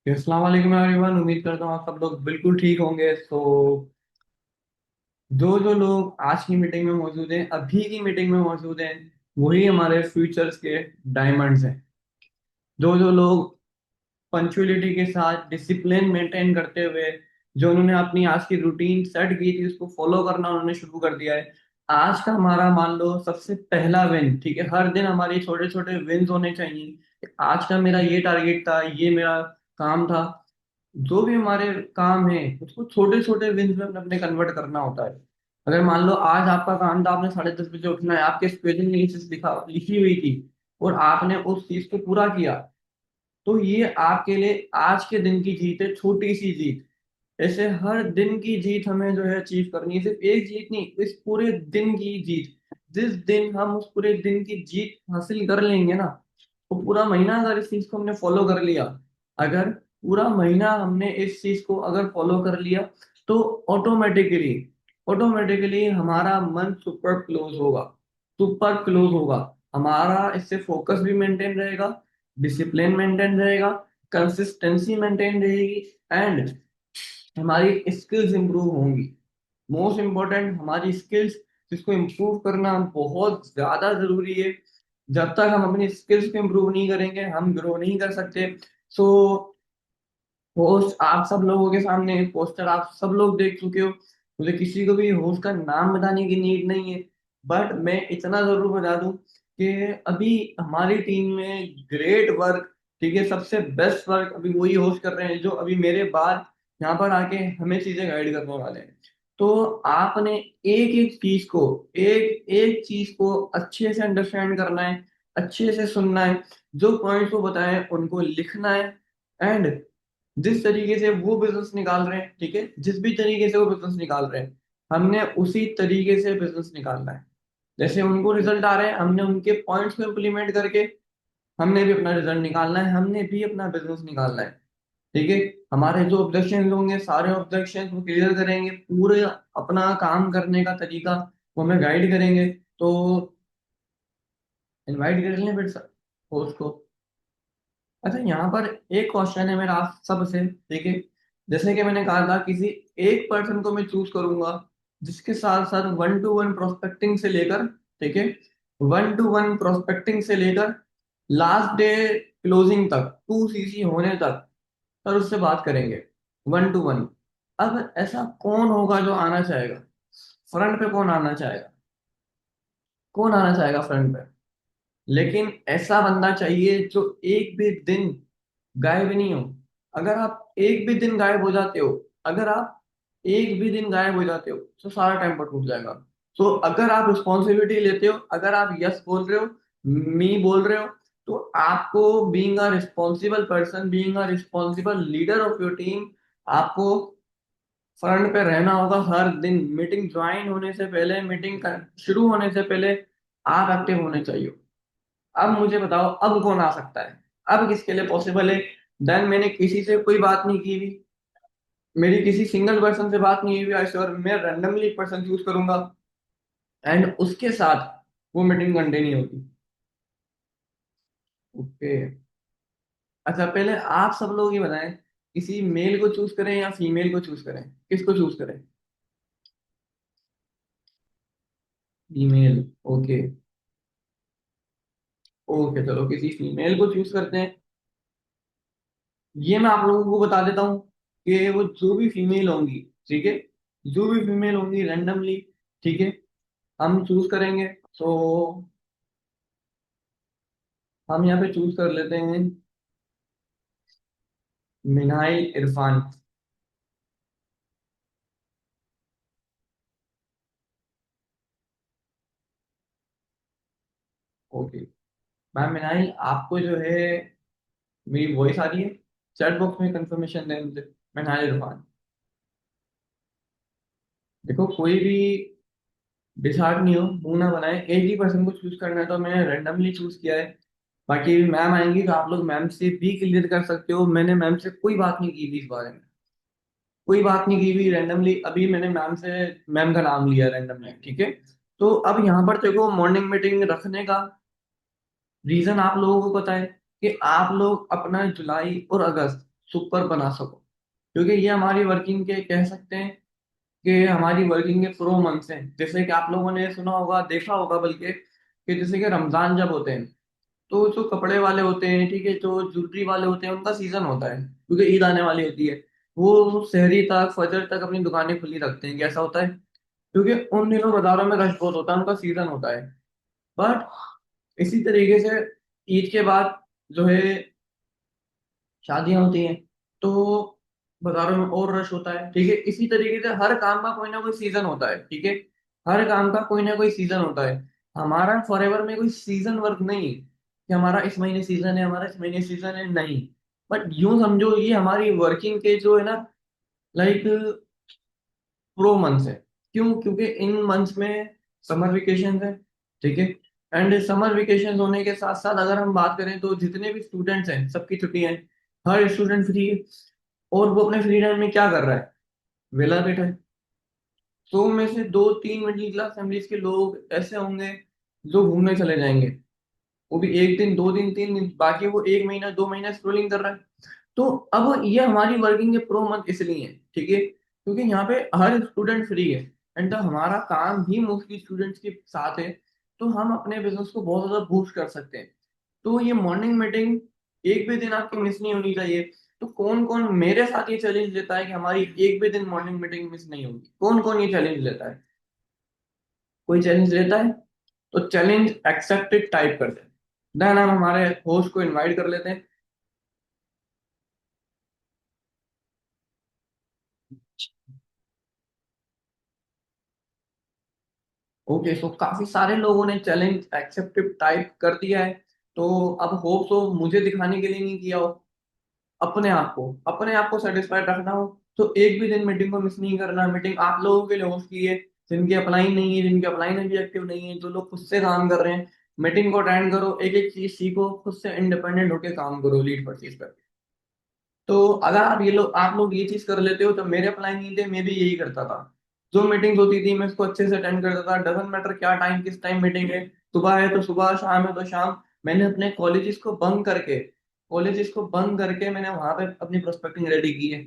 अस्सलाम वालेकुम एवरीवन। उम्मीद करता हूँ आप सब लोग बिल्कुल ठीक होंगे। जो जो लोग आज की मीटिंग में मौजूद हैं, अभी की मीटिंग में मौजूद हैं, वही हमारे फ्यूचर्स के डायमंड्स हैं। जो जो लोग पंक्चुअलिटी के साथ डिसिप्लिन मेंटेन करते हुए जो उन्होंने अपनी आज की रूटीन सेट की थी उसको फॉलो करना उन्होंने शुरू कर दिया है। आज का हमारा मान लो सबसे पहला विन, ठीक है, हर दिन हमारे छोटे छोटे विन्स होने चाहिए। आज का मेरा ये टारगेट था, ये मेरा काम था। जो भी हमारे काम है उसको छोटे छोटे विंस में अपने कन्वर्ट करना होता है। अगर मान लो आज आपका काम था, आपने 10:30 बजे उठना है, आपके स्केड्यूल में ये चीज लिखी हुई थी और आपने उस चीज को पूरा किया, तो ये आपके लिए आज के दिन की जीत है, छोटी सी जीत। ऐसे हर दिन की जीत हमें जो है अचीव करनी है, सिर्फ एक जीत नहीं, इस पूरे दिन की जीत। जिस दिन हम उस पूरे दिन की जीत हासिल कर लेंगे ना, वो पूरा महीना अगर इस चीज को हमने फॉलो कर लिया, अगर पूरा महीना हमने इस चीज को अगर फॉलो कर लिया, तो ऑटोमेटिकली ऑटोमेटिकली हमारा मन सुपर क्लोज होगा, सुपर क्लोज होगा। हमारा इससे फोकस भी मेंटेन रहेगा, डिसिप्लिन मेंटेन रहेगा, कंसिस्टेंसी मेंटेन रहेगी, एंड हमारी स्किल्स इंप्रूव होंगी। मोस्ट इम्पोर्टेंट हमारी स्किल्स, जिसको इम्प्रूव करना बहुत ज्यादा जरूरी है। जब तक हम अपनी स्किल्स को इम्प्रूव नहीं करेंगे हम ग्रो नहीं कर सकते। सो होस्ट आप सब लोगों के सामने पोस्टर आप सब लोग देख चुके हो, मुझे किसी को भी होस्ट का नाम बताने की नीड नहीं है। बट मैं इतना जरूर बता दूं कि अभी हमारी टीम में ग्रेट वर्क, ठीक है, सबसे बेस्ट वर्क अभी वही होस्ट कर रहे हैं जो अभी मेरे बाद यहाँ पर आके हमें चीजें गाइड करने वाले हैं। तो आपने एक एक चीज को, एक एक चीज को अच्छे से अंडरस्टैंड करना है, अच्छे से सुनना है, जो पॉइंट्स को बताए उनको लिखना है, एंड जिस तरीके से वो बिजनेस निकाल रहे हैं, ठीक है, जिस भी तरीके से वो बिजनेस निकाल रहे हैं, हमने उसी तरीके से बिजनेस निकालना है। जैसे उनको रिजल्ट आ रहे हैं, हमने उनके पॉइंट्स को इम्प्लीमेंट करके हमने भी अपना रिजल्ट निकालना है, हमने भी अपना बिजनेस निकालना है। ठीक है, हमारे जो ऑब्जेक्शन होंगे सारे ऑब्जेक्शन वो क्लियर करेंगे, पूरे अपना काम करने का तरीका वो हमें गाइड करेंगे। तो इनवाइट कर लें फिर होस्ट को। अच्छा, यहाँ पर एक क्वेश्चन है मेरा आप सबसे, ठीक है। जैसे कि मैंने कहा था, किसी एक पर्सन को मैं चूज करूंगा जिसके साथ साथ वन टू वन प्रोस्पेक्टिंग से लेकर, ठीक है, वन टू वन प्रोस्पेक्टिंग से लेकर लास्ट डे क्लोजिंग तक, 2 CC होने तक, और उससे बात करेंगे वन टू वन। अब ऐसा कौन होगा जो आना चाहेगा फ्रंट पे? कौन आना चाहेगा? कौन आना चाहेगा फ्रंट पे? लेकिन ऐसा बंदा चाहिए जो एक भी दिन गायब नहीं हो। अगर आप एक भी दिन गायब हो जाते हो, अगर आप एक भी दिन गायब हो जाते हो तो सारा टाइम पर टूट जाएगा। तो अगर आप रिस्पॉन्सिबिलिटी लेते हो, अगर आप यस बोल रहे हो, मी बोल रहे हो, तो आपको being a responsible person, being a responsible leader of your team, आपको फ्रंट पे रहना होगा। हर दिन मीटिंग ज्वाइन होने से पहले, मीटिंग शुरू होने से पहले आप एक्टिव होने चाहिए। अब मुझे बताओ, अब कौन आ सकता है? अब किसके लिए पॉसिबल है? देन मैंने किसी से कोई बात नहीं की हुई, मेरी किसी सिंगल पर्सन से बात नहीं हुई आज, और मैं रैंडमली पर्सन चूज करूंगा एंड उसके साथ वो मीटिंग कंटिन्यू होगी। ओके। अच्छा, पहले आप सब लोग ये बताएं, किसी मेल को चूज करें या फीमेल को चूज करें? किसको चूज करें? फीमेल। ओके। ओके, चलो किसी फीमेल को चूज करते हैं। ये मैं आप लोगों को बता देता हूँ कि वो जो भी फीमेल होंगी, ठीक है, जो भी फीमेल होंगी रैंडमली, ठीक है, हम चूज करेंगे। तो हम यहाँ पे चूज कर लेते हैं मिनाइल इरफान। ओके। मैम मिनाइल, आपको जो है मेरी वॉइस आ रही है? चैट बॉक्स में कंफर्मेशन दें मुझे। मिनाइल इरफान। देखो, कोई भी डिसार्ड नहीं हो, मुंह ना बनाए, एक ही पर्सन को चूज करना है तो मैंने रैंडमली चूज किया है। बाकी मैम आएंगी तो आप लोग मैम से भी क्लियर कर सकते हो, मैंने मैम से कोई बात नहीं की थी इस बारे में, कोई बात नहीं की हुई। रैंडमली अभी मैंने मैम से मैम का नाम लिया रैंडमली, ठीक है। तो अब यहाँ पर देखो, मॉर्निंग मीटिंग रखने का रीजन आप लोगों को पता है कि आप लोग अपना जुलाई और अगस्त, सुपर बना सको, क्योंकि ये हमारी वर्किंग के कह सकते हैं कि हमारी वर्किंग के प्रो मंथ्स हैं। जैसे कि आप लोगों ने सुना होगा, देखा होगा बल्कि, कि जैसे कि रमजान जब होते हैं तो जो कपड़े वाले होते हैं, ठीक है, जो ज्वेलरी वाले होते हैं, उनका सीजन होता है क्योंकि ईद आने वाली होती है। वो सहरी तक, फजर तक अपनी दुकानें खुली रखते हैं। कैसा होता है? क्योंकि उन दिनों बाजारों में रश बहुत होता है, उनका सीजन होता है। बट इसी तरीके से ईद के बाद जो है शादियां होती हैं, तो बाजारों में और रश होता है। ठीक है, इसी तरीके से हर काम का कोई ना कोई सीजन होता है। ठीक है, हर काम का कोई ना कोई सीजन होता है। हमारा फॉरएवर में कोई सीजन वर्क नहीं है कि हमारा इस महीने सीजन है, हमारा इस महीने सीजन है, नहीं। बट यूं समझो, ये हमारी वर्किंग के जो है ना, लाइक प्रो मंथ्स है। क्यों? क्योंकि इन मंथ्स में समर वेकेशन है। ठीक है, एंड समर वेकेशन होने के साथ साथ अगर हम बात करें तो जितने भी स्टूडेंट्स हैं सबकी छुट्टियां हैं, हर स्टूडेंट फ्री है। और वो अपने फ्री टाइम में क्या कर रहा है? वेला बैठा है। तो में से दो तीन मिडिल क्लास फैमिलीज के लोग ऐसे होंगे जो घूमने चले जाएंगे, वो भी एक दिन, दो दिन, तीन दिन, बाकी वो एक महीना, दो महीना स्क्रोलिंग कर रहा है। तो अब ये हमारी वर्किंग के प्रो मंथ इसलिए है, ठीक है, क्योंकि यहाँ पे हर स्टूडेंट फ्री है। एंड हमारा काम ही मोस्टली स्टूडेंट्स के साथ है, तो हम अपने बिजनेस को बहुत ज्यादा बूस्ट कर सकते हैं। तो ये मॉर्निंग मीटिंग एक भी दिन आपकी मिस नहीं होनी चाहिए। तो कौन कौन मेरे साथ ये चैलेंज लेता है कि हमारी एक भी दिन मॉर्निंग मीटिंग मिस नहीं होगी? कौन कौन ये चैलेंज लेता है? कोई चैलेंज लेता है? तो चैलेंज एक्सेप्टेड टाइप करते हैं, देन हम हमारे होस्ट को इनवाइट कर लेते हैं। ओके, सो काफी सारे लोगों ने चैलेंज एक्सेप्टेड टाइप कर दिया है। तो अब होप सो मुझे दिखाने के लिए नहीं किया हो, अपने आप को सेटिस्फाइड रखना हो, तो एक भी दिन मीटिंग को मिस नहीं करना। मीटिंग आप लोगों के लिए होस्ट की है, जिनकी अप्लाई नहीं है, जिनकी अप्लाई में भी एक्टिव नहीं है, जो लोग खुद से काम कर रहे हैं। मीटिंग को अटेंड करो, एक एक चीज सीखो, खुद से इंडिपेंडेंट होकर काम करो लीड पर चीज पर। तो अगर आप लोग ये चीज कर लेते हो, तो मेरे अप्लाई नहीं थे, मैं भी यही करता था। जो मीटिंग होती थी मैं उसको अच्छे से अटेंड करता था, डजेंट मैटर क्या टाइम, किस टाइम मीटिंग है, सुबह है तो सुबह, शाम है तो शाम। मैंने अपने कॉलेजेस को बंक करके मैंने वहां पे अपनी प्रोस्पेक्टिंग रेडी की है,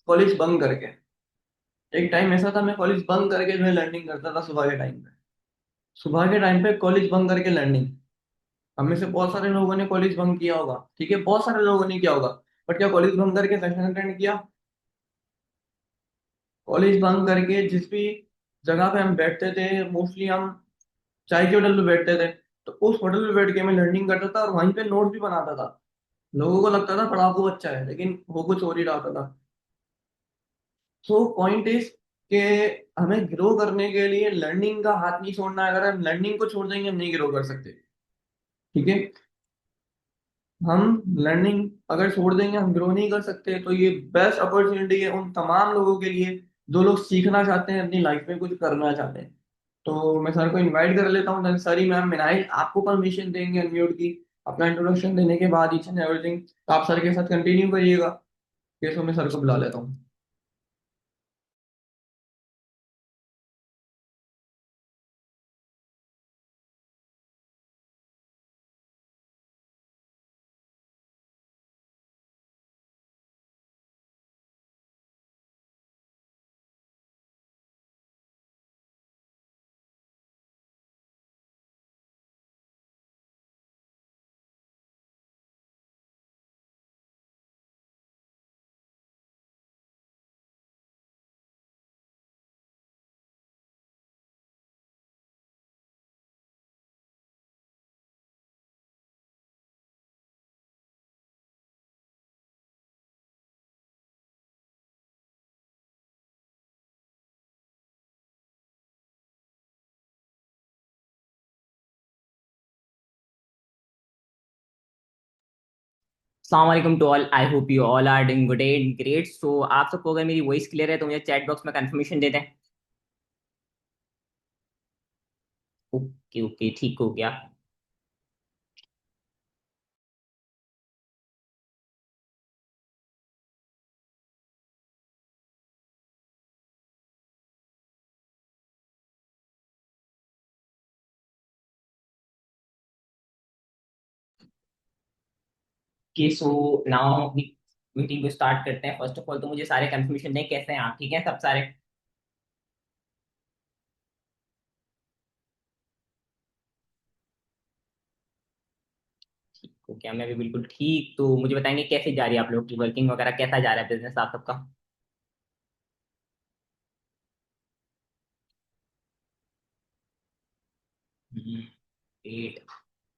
कॉलेज बंक करके। एक टाइम ऐसा था, मैं कॉलेज बंक करके जो है लर्निंग करता था सुबह के टाइम पे कॉलेज बंक करके लर्निंग। हम में से बहुत सारे लोगों ने कॉलेज बंक किया होगा, ठीक है, बहुत सारे लोगों ने किया होगा। बट क्या कॉलेज बंक करके सेशन अटेंड किया? कॉलेज बंक करके जिस भी जगह पे हम बैठते थे, मोस्टली हम चाय के होटल पे बैठते थे, तो उस होटल पे बैठ के मैं लर्निंग करता था और वहीं पे नोट्स भी बनाता था। लोगों को लगता था पढ़ाकू बच्चा है, लेकिन वो कुछ और ही रहा था। सो पॉइंट इज कि हमें ग्रो करने के लिए लर्निंग का हाथ नहीं छोड़ना है। अगर हम लर्निंग को छोड़ देंगे, हम नहीं ग्रो कर सकते। ठीक है, हम लर्निंग अगर छोड़ देंगे, हम ग्रो नहीं कर सकते। तो ये बेस्ट अपॉर्चुनिटी है उन तमाम लोगों के लिए जो लोग सीखना चाहते हैं, अपनी लाइफ में कुछ करना चाहते हैं। तो मैं सर को इनवाइट कर लेता हूँ, सरी मैम मिनाइल आपको परमिशन देंगे अनम्यूट की। अपना इंट्रोडक्शन देने के बाद ईच एंड एवरीथिंग तो आप सर के साथ कंटिन्यू करिएगा। केसो मैं सर को बुला लेता हूँ। Assalamualaikum to all. I hope you all are doing great. So आप सबको अगर मेरी वॉइस क्लियर है तो मुझे चैट बॉक्स में कंफर्मेशन दे दें। ओके ओके, ठीक हो गया। Okay, so now मीटिंग को स्टार्ट करते हैं। फर्स्ट ऑफ ऑल तो मुझे सारे कंफर्मेशन दें कैसे हैं आप, ठीक है सब सारे। ठीक हो क्या? मैं भी बिल्कुल ठीक। तो मुझे बताएंगे कैसे जा रही है आप लोग की वर्किंग वगैरह, कैसा जा रहा है बिजनेस आप सबका? ग्रेट।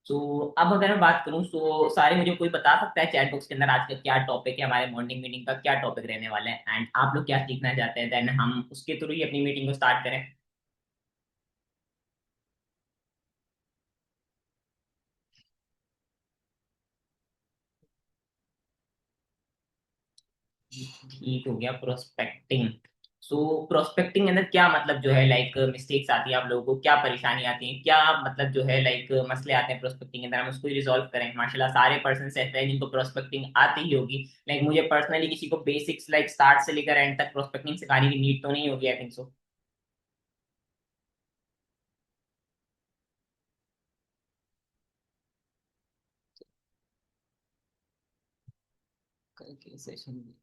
तो अब अगर मैं बात करूं तो सारे मुझे कोई बता सकता है चैट बॉक्स के अंदर आज का क्या टॉपिक है, हमारे मॉर्निंग मीटिंग का क्या टॉपिक रहने वाला है, एंड आप लोग क्या सीखना चाहते हैं, देन हम उसके थ्रू ही अपनी मीटिंग को स्टार्ट करें। ठीक हो गया। प्रोस्पेक्टिंग। सो प्रोस्पेक्टिंग के अंदर क्या मतलब जो है लाइक मिस्टेक्स आती है आप लोगों को, क्या परेशानी आती है, क्या मतलब जो है लाइक मसले आते हैं प्रोस्पेक्टिंग के अंदर, हम उसको रिजॉल्व करें। माशाल्लाह सारे पर्सन ऐसे हैं जिनको प्रोस्पेक्टिंग आती ही होगी। लाइक मुझे पर्सनली किसी को बेसिक्स लाइक स्टार्ट से लेकर एंड तक प्रोस्पेक्टिंग सिखाने की नीड तो नहीं होगी, आई थिंक सो। कल के सेशन में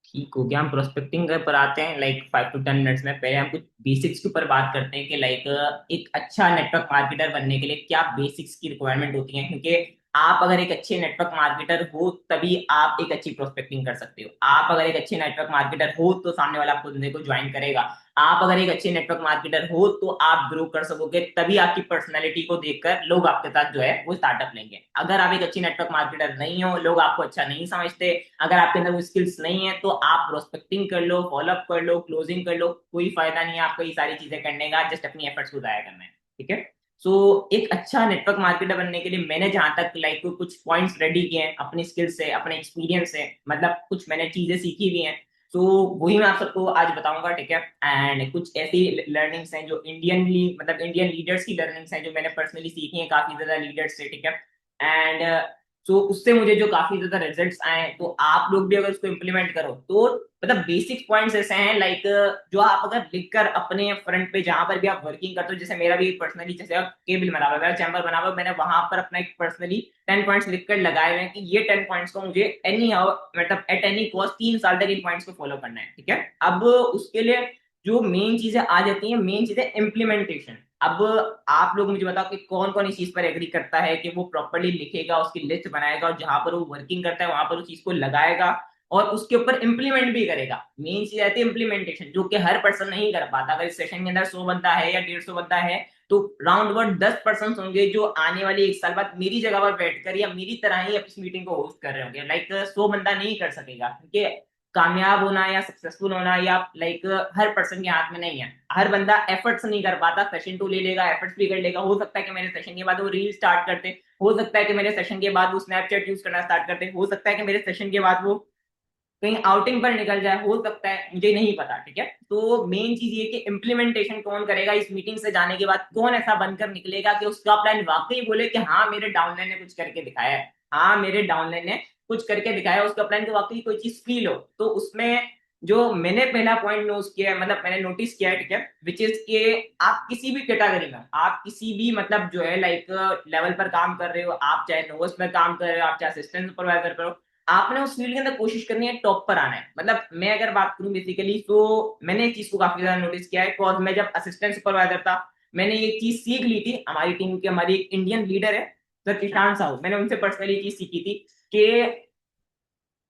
ठीक हो गया। हम प्रोस्पेक्टिंग पर आते हैं लाइक 5 to 10 मिनट्स में। पहले हम कुछ बेसिक्स के ऊपर बात करते हैं कि लाइक एक अच्छा नेटवर्क मार्केटर बनने के लिए क्या बेसिक्स की रिक्वायरमेंट होती है, क्योंकि आप अगर एक अच्छे नेटवर्क मार्केटर हो तभी आप एक अच्छी प्रोस्पेक्टिंग कर सकते हो। आप अगर एक अच्छे नेटवर्क मार्केटर हो तो सामने वाला आपको धंधे को ज्वाइन करेगा। आप अगर एक अच्छे नेटवर्क मार्केटर हो तो आप ग्रो कर सकोगे, तभी आपकी पर्सनैलिटी को देखकर लोग आपके साथ जो है वो स्टार्टअप लेंगे। अगर आप एक अच्छी नेटवर्क मार्केटर नहीं हो, लोग आपको अच्छा नहीं समझते, अगर आपके अंदर वो स्किल्स नहीं है, तो आप प्रोस्पेक्टिंग कर लो, फॉलोअप कर लो, क्लोजिंग कर लो, कोई फायदा नहीं है आपको ये सारी चीजें करने का, जस्ट अपनी एफर्ट्स को जाया करना है। ठीक है। सो एक अच्छा नेटवर्क मार्केटर बनने के लिए मैंने जहां तक लाइक कुछ पॉइंट्स रेडी किए हैं अपनी स्किल्स से, अपने एक्सपीरियंस से, मतलब कुछ मैंने चीजें सीखी भी हैं। तो वही मैं आप सबको आज बताऊंगा, ठीक है। एंड कुछ ऐसी लर्निंग्स हैं जो मतलब इंडियन लीडर्स की लर्निंग्स हैं जो मैंने पर्सनली सीखी हैं काफी ज्यादा लीडर्स से, ठीक है। एंड तो उससे मुझे जो काफी ज्यादा रिजल्ट्स आए, तो आप लोग भी अगर उसको इम्प्लीमेंट करो तो मतलब बेसिक पॉइंट्स ऐसे हैं लाइक जो आप अगर लिखकर अपने फ्रंट पे जहां पर भी आप वर्किंग करते हो, जैसे मेरा भी पर्सनली जैसे केबिल बना हुआ है, मेरा चैम्बर बना हुआ है, मैंने वहां पर अपना एक पर्सनली 10 पॉइंट्स लिखकर लगाए हुए हैं कि ये 10 पॉइंट्स को मुझे एनी हाउ मतलब एट एनी कॉस्ट 3 साल तक इन पॉइंट्स को फॉलो करना है, ठीक है। अब उसके लिए जो मेन चीजें आ जाती हैं, मेन चीजें इम्प्लीमेंटेशन। अब आप लोग मुझे बताओ कि कौन कौन इस चीज पर एग्री करता है कि वो प्रॉपर्ली लिखेगा, उसकी लिस्ट बनाएगा, और जहां पर वो वर्किंग करता है वहां पर उस चीज को लगाएगा और उसके ऊपर इंप्लीमेंट भी करेगा। मेन चीज आती है इंप्लीमेंटेशन, जो कि हर पर्सन नहीं कर पाता। अगर इस सेशन के अंदर 100 बंदा है या 150 बंदा है, तो राउंड अबाउट 10 पर्सन होंगे जो आने वाले 1 साल बाद मेरी जगह पर बैठकर या मेरी तरह ही इस मीटिंग को होस्ट कर रहे होंगे। लाइक 100 बंदा नहीं कर सकेगा, क्योंकि कामयाब होना या सक्सेसफुल होना या लाइक हर पर्सन के हाथ में नहीं है। हर बंदा एफर्ट्स नहीं कर पाता। सेशन 2 ले लेगा, एफर्ट्स भी कर लेगा, हो सकता है कि मेरे सेशन के बाद वो रील स्टार्ट करते, हो सकता है कि मेरे सेशन के बाद वो स्नैपचैट यूज करना स्टार्ट करते, हो सकता है कि मेरे सेशन के बाद वो कहीं आउटिंग पर निकल जाए, हो सकता है, मुझे नहीं पता, ठीक है। तो मेन चीज ये कि इम्प्लीमेंटेशन कौन करेगा, इस मीटिंग से जाने के बाद कौन ऐसा बनकर निकलेगा कि उसका प्लान वाकई बोले कि हाँ मेरे डाउनलाइन ने कुछ करके दिखाया है, हाँ मेरे डाउनलाइन ने कुछ करके दिखाया, उसका प्लान की वाकई कोई चीज फील हो। तो उसमें जो मैंने पहला पॉइंट नोट किया है, मतलब मैंने नोटिस किया है, ठीक है, विच इज के आप किसी भी कैटेगरी में, आप किसी भी मतलब जो है लाइक लेवल पर काम कर रहे हो, आप चाहे नोवस में काम कर रहे हो, आप चाहे असिस्टेंट सुपरवाइजर पर हो, आपने उस फील्ड के अंदर कोशिश करनी है टॉप पर आना है। मतलब मैं अगर बात करूं बेसिकली, तो मैंने इस चीज को काफी ज्यादा नोटिस किया है, बिकॉज मैं जब असिस्टेंट सुपरवाइजर था, मैंने ये चीज सीख ली थी। हमारी टीम के हमारी एक इंडियन लीडर है सर किशान साहू, मैंने उनसे पर्सनली चीज सीखी थी कि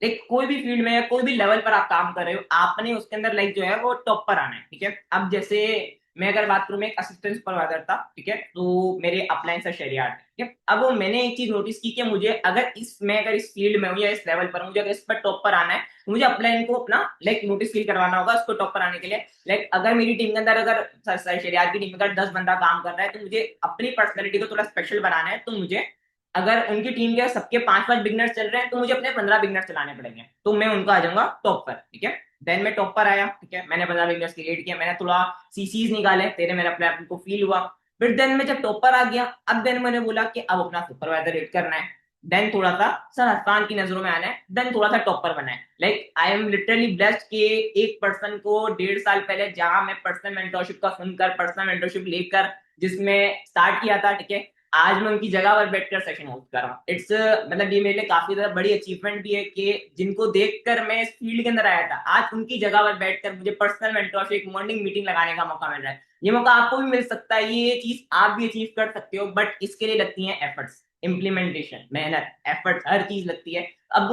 लाइक कोई भी फील्ड में या कोई भी लेवल पर आप काम कर रहे हो, आपने उसके अंदर लाइक जो है वो टॉप पर आना है, ठीक है। अब जैसे मैं अगर बात करूं, मैं एक असिस्टेंट सुपरवाइजर था, ठीक है, तो मेरे अपलाइन से शेरियाट, ठीक है। अब मैंने एक चीज नोटिस की कि मुझे अगर इस मैं अगर इस फील्ड में हूँ या इस लेवल पर हूँ, मुझे अगर इस पर टॉप पर आना है, तो मुझे अपलाइन को अपना लाइक नोटिस फील करवाना होगा उसको टॉप पर आने के लिए। लाइक अगर मेरी टीम के अंदर अगर शेरियाट की टीम में अगर 10 बंदा काम कर रहा है, तो मुझे अपनी पर्सनैलिटी को थोड़ा स्पेशल बनाना है। तो मुझे अगर उनकी टीम के सबके 5-5 बिगनर्स चल रहे हैं, तो मुझे अपने 15 बिगनर्स चलाने पड़ेंगे, तो मैं उनका आ जाऊंगा टॉप पर, ठीक है। देन मैं टॉप पर आया, ठीक है, मैंने 15 बिगनर्स क्रिएट किया, मैंने थोड़ा सीसीज निकाले, तेरे मेरे अपने आप को फील हुआ। फिर देन मैं जब टॉप पर आ गया, अब देन मैंने बोला कि अब अपना सुपरवाइजर रेट करना है। देन थोड़ा सा सर हसान की नजरों में आना है, देन थोड़ा सा टॉप पर बना है। Like I am literally blessed कि एक पर्सन को 1.5 साल पहले जहां मैं पर्सनल मेंटरशिप का सुनकर पर्सनल मेंटरशिप लेकर जिसमें स्टार्ट किया था, ठीक है, आज मैं उनकी जगह पर बैठकर सेशन होस्ट कर रहा हूँ। इट्स मतलब ये मेरे लिए काफी ज्यादा बड़ी अचीवमेंट भी है कि जिनको देखकर मैं इस फील्ड के अंदर आया था, आज उनकी जगह पर बैठकर मुझे पर्सनल मेंटरशिप, मॉर्निंग मीटिंग लगाने का मौका मिल रहा है। ये मौका आपको भी मिल सकता है, ये चीज आप भी अचीव कर सकते हो, बट इसके लिए लगती है एफर्ट्स, इम्प्लीमेंटेशन, मेहनत, एफर्ट्स, हर चीज लगती है। अब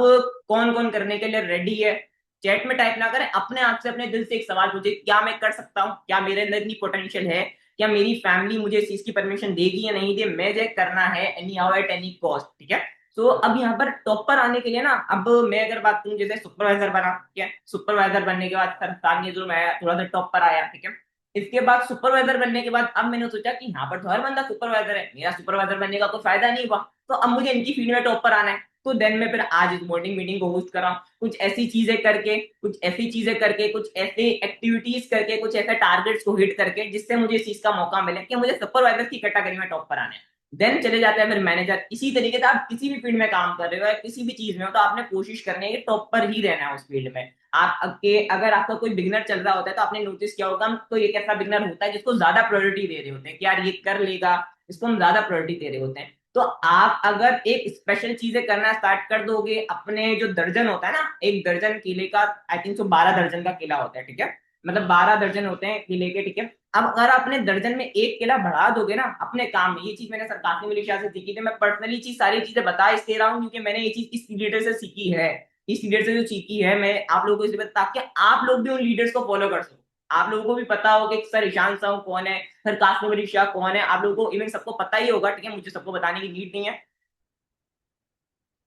कौन कौन करने के लिए रेडी है? चैट में टाइप ना करें, अपने आप से अपने दिल से एक सवाल पूछे, क्या मैं कर सकता हूँ? क्या मेरे अंदर इतनी पोटेंशियल है? क्या मेरी फैमिली मुझे इस चीज की परमिशन देगी या नहीं दे? मुझे करना है any how at any cost, ठीक है। तो अब यहाँ पर टॉप पर आने के लिए ना, अब मैं अगर बात करूं, जैसे सुपरवाइजर बना, ठीक है, सुपरवाइजर बनने के बाद सर जो मैं थोड़ा सा टॉप पर आया, ठीक है। इसके बाद सुपरवाइजर बनने के बाद अब मैंने सोचा कि यहाँ पर तो हर बंदा सुपरवाइजर है, मेरा सुपरवाइजर बनने का कोई फायदा नहीं हुआ, तो अब मुझे इनकी फील्ड में टॉप पर आना है। तो देन मैं फिर आज इस मॉर्निंग मीटिंग को होस्ट कर रहा हूँ, कुछ ऐसी चीजें करके, कुछ ऐसी चीजें करके, कुछ ऐसे एक्टिविटीज करके, कुछ ऐसे टारगेट्स को हिट करके, जिससे मुझे इस चीज का मौका मिले कि मुझे सुपरवाइजर की कैटेगरी में टॉप पर आने। देन चले जाते हैं फिर मैनेजर। इसी तरीके से आप किसी भी फील्ड में काम कर रहे हो या किसी भी चीज में हो, तो आपने कोशिश करनी है कि टॉप पर ही रहना है उस फील्ड में। आप के अगर आपका कोई बिगनर चल रहा होता है, तो आपने नोटिस किया होगा, तो एक ऐसा बिगनर होता है जिसको ज्यादा प्रायोरिटी दे रहे होते हैं कि यार ये कर लेगा, इसको हम ज्यादा प्रायोरिटी दे रहे होते हैं। तो आप अगर एक स्पेशल चीजें करना स्टार्ट कर दोगे, अपने जो दर्जन होता है ना, एक दर्जन केले का, आई थिंक सो 12 दर्जन का केला होता है, ठीक है, मतलब 12 दर्जन होते हैं केले के, ठीक है। अब अगर अपने दर्जन में एक केला बढ़ा दोगे ना अपने काम में, ये चीज मैंने सर कासिम अली शाह से सीखी थी। मैं पर्सनली चीज सारी चीजें बता इसलिए रहा हूँ क्योंकि मैंने ये चीज इस लीडर से सीखी है। इस लीडर से जो सीखी है, मैं आप लोगों को इसलिए बता, ताकि आप लोग भी उन लीडर्स को फॉलो कर सको। आप लोगों को भी पता हो कि सर ईशान साहू कौन है, सर कासिम अली शाह कौन है, आप लोगों को इवन सबको पता ही होगा, ठीक है, मुझे सबको बताने की नीड नहीं है।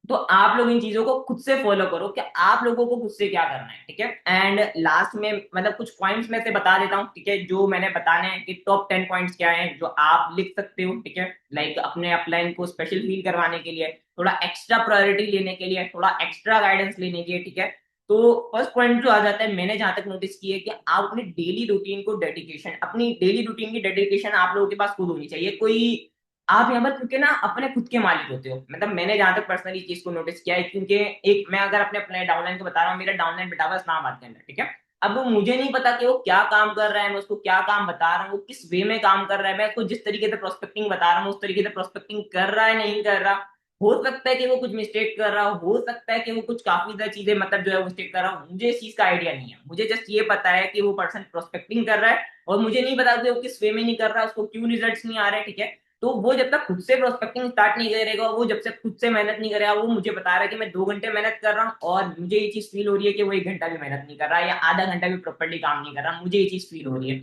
तो आप लोग इन चीजों को खुद से फॉलो करो कि आप लोगों को खुद से क्या करना है, ठीक है। एंड लास्ट में मतलब कुछ पॉइंट्स में से बता देता हूँ, ठीक है, जो मैंने बताने हैं कि टॉप 10 पॉइंट्स क्या हैं जो आप लिख सकते हो, ठीक है, लाइक अपने अपलाइन को स्पेशल फील करवाने के लिए, थोड़ा एक्स्ट्रा प्रायोरिटी लेने के लिए, थोड़ा एक्स्ट्रा गाइडेंस लेने के लिए, ठीक है। तो फर्स्ट पॉइंट जो आ जाता है, मैंने जहां तक नोटिस किया है कि आप अपनी डेली रूटीन को डेडिकेशन, अपनी डेली रूटीन की डेडिकेशन आप लोगों के पास खुद होनी चाहिए। कोई आप यहाँ पर क्योंकि ना अपने खुद के मालिक होते हो, मतलब मैंने जहां तक पर्सनली चीज को नोटिस किया है, क्योंकि एक मैं अगर अपने अपने डाउनलाइन को बता रहा हूँ, मेरा डाउनलाइन बैठा हुआ है इस्लामाबाद के अंदर, ठीक है। अब वो मुझे नहीं पता कि वो क्या काम कर रहा है, मैं उसको क्या काम बता रहा हूँ, वो किस वे में काम कर रहा है, मैं उसको जिस तरीके से प्रोस्पेक्टिंग बता रहा हूँ उस तरीके से प्रोस्पेक्टिंग कर रहा है नहीं कर रहा। हो सकता है कि वो कुछ मिस्टेक कर रहा हो सकता है कि वो कुछ काफी ज्यादा चीजें मतलब जो है मिस्टेक कर रहा हूँ, मुझे इस चीज का आइडिया नहीं है। मुझे जस्ट ये पता है कि वो पर्सन प्रोस्पेक्टिंग कर रहा है, और मुझे नहीं पता कि वो किस वे में नहीं कर रहा, उसको क्यों रिजल्ट्स नहीं आ रहे, ठीक है। तो वो जब तक खुद से प्रोस्पेक्टिंग स्टार्ट नहीं करेगा, वो जब से खुद से मेहनत नहीं करेगा, वो मुझे बता रहा है कि मैं 2 घंटे मेहनत कर रहा हूँ, और मुझे ये चीज फील हो रही है कि वो 1 घंटा भी मेहनत नहीं कर रहा, या आधा घंटा भी प्रॉपरली काम नहीं कर रहा, मुझे ये चीज फील हो रही है।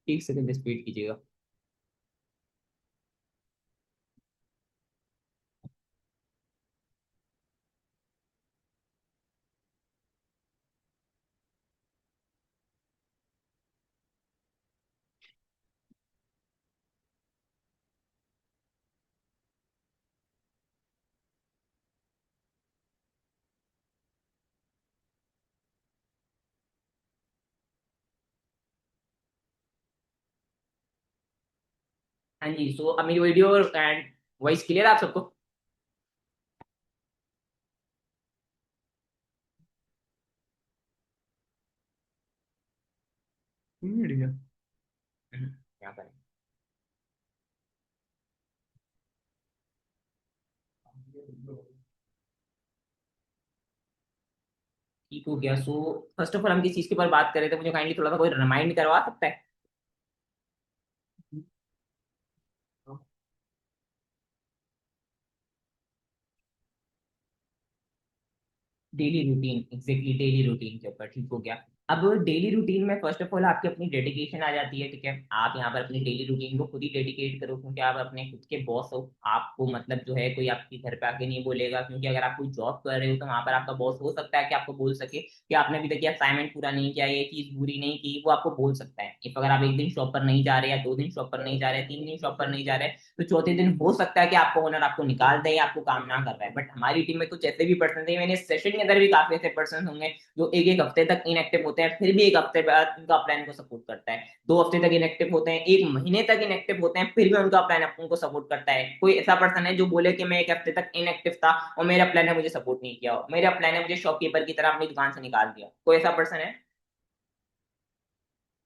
एक सेकंड स्पीड कीजिएगा। हाँ जी, सो अब मेरी वीडियो एंड वॉइस क्लियर है आप सबको? मिट गया। यहाँ पर ठीक हो गया। सो फर्स्ट ऑफ ऑल हम किस चीज के ऊपर बात कर रहे थे, मुझे काइंडली थोड़ा सा कोई रिमाइंड करवा सकता है? Daily routine, exactly daily routine के ऊपर, ठीक हो गया। अब डेली रूटीन में फर्स्ट ऑफ ऑल आपकी अपनी डेडिकेशन आ जाती है, ठीक है। आप यहाँ पर अपनी डेली रूटीन को खुद ही डेडिकेट करो, क्योंकि आप अपने खुद के बॉस हो। आपको मतलब जो है कोई आपके घर पे आके नहीं बोलेगा, क्योंकि अगर आप कोई जॉब कर रहे हो तो वहां पर आपका बॉस हो सकता है कि आपको बोल सके कि आपने अभी तक ये असाइनमेंट पूरा नहीं किया, ये चीज पूरी नहीं की, वो आपको बोल सकता है। इफ अगर आप एक दिन शॉप पर नहीं जा रहे, या 2 दिन शॉप पर नहीं जा रहे, 3 दिन शॉप पर नहीं जा रहे, तो चौथे दिन हो सकता है कि आपको ओनर आपको निकाल दे या आपको काम ना कर रहा है। बट हमारी टीम में कुछ ऐसे भी पर्सन थे, मैंने सेशन के अंदर भी काफी ऐसे पर्सन होंगे जो एक एक हफ्ते तक इनएक्टिव होते होते हैं फिर भी एक हफ्ते बाद उनका अपलाइन को सपोर्ट करता है, 2 हफ्ते तक इनएक्टिव होते हैं, 1 महीने तक इनएक्टिव होते हैं, फिर भी उनका अपलाइन उनको सपोर्ट करता है। कोई ऐसा पर्सन है जो बोले कि मैं 1 हफ्ते तक इनएक्टिव था और मेरा अपलाइन ने मुझे सपोर्ट नहीं किया, मेरे अपलाइन ने मुझे शॉपकीपर की तरह अपनी दुकान से निकाल दिया? कोई ऐसा पर्सन है?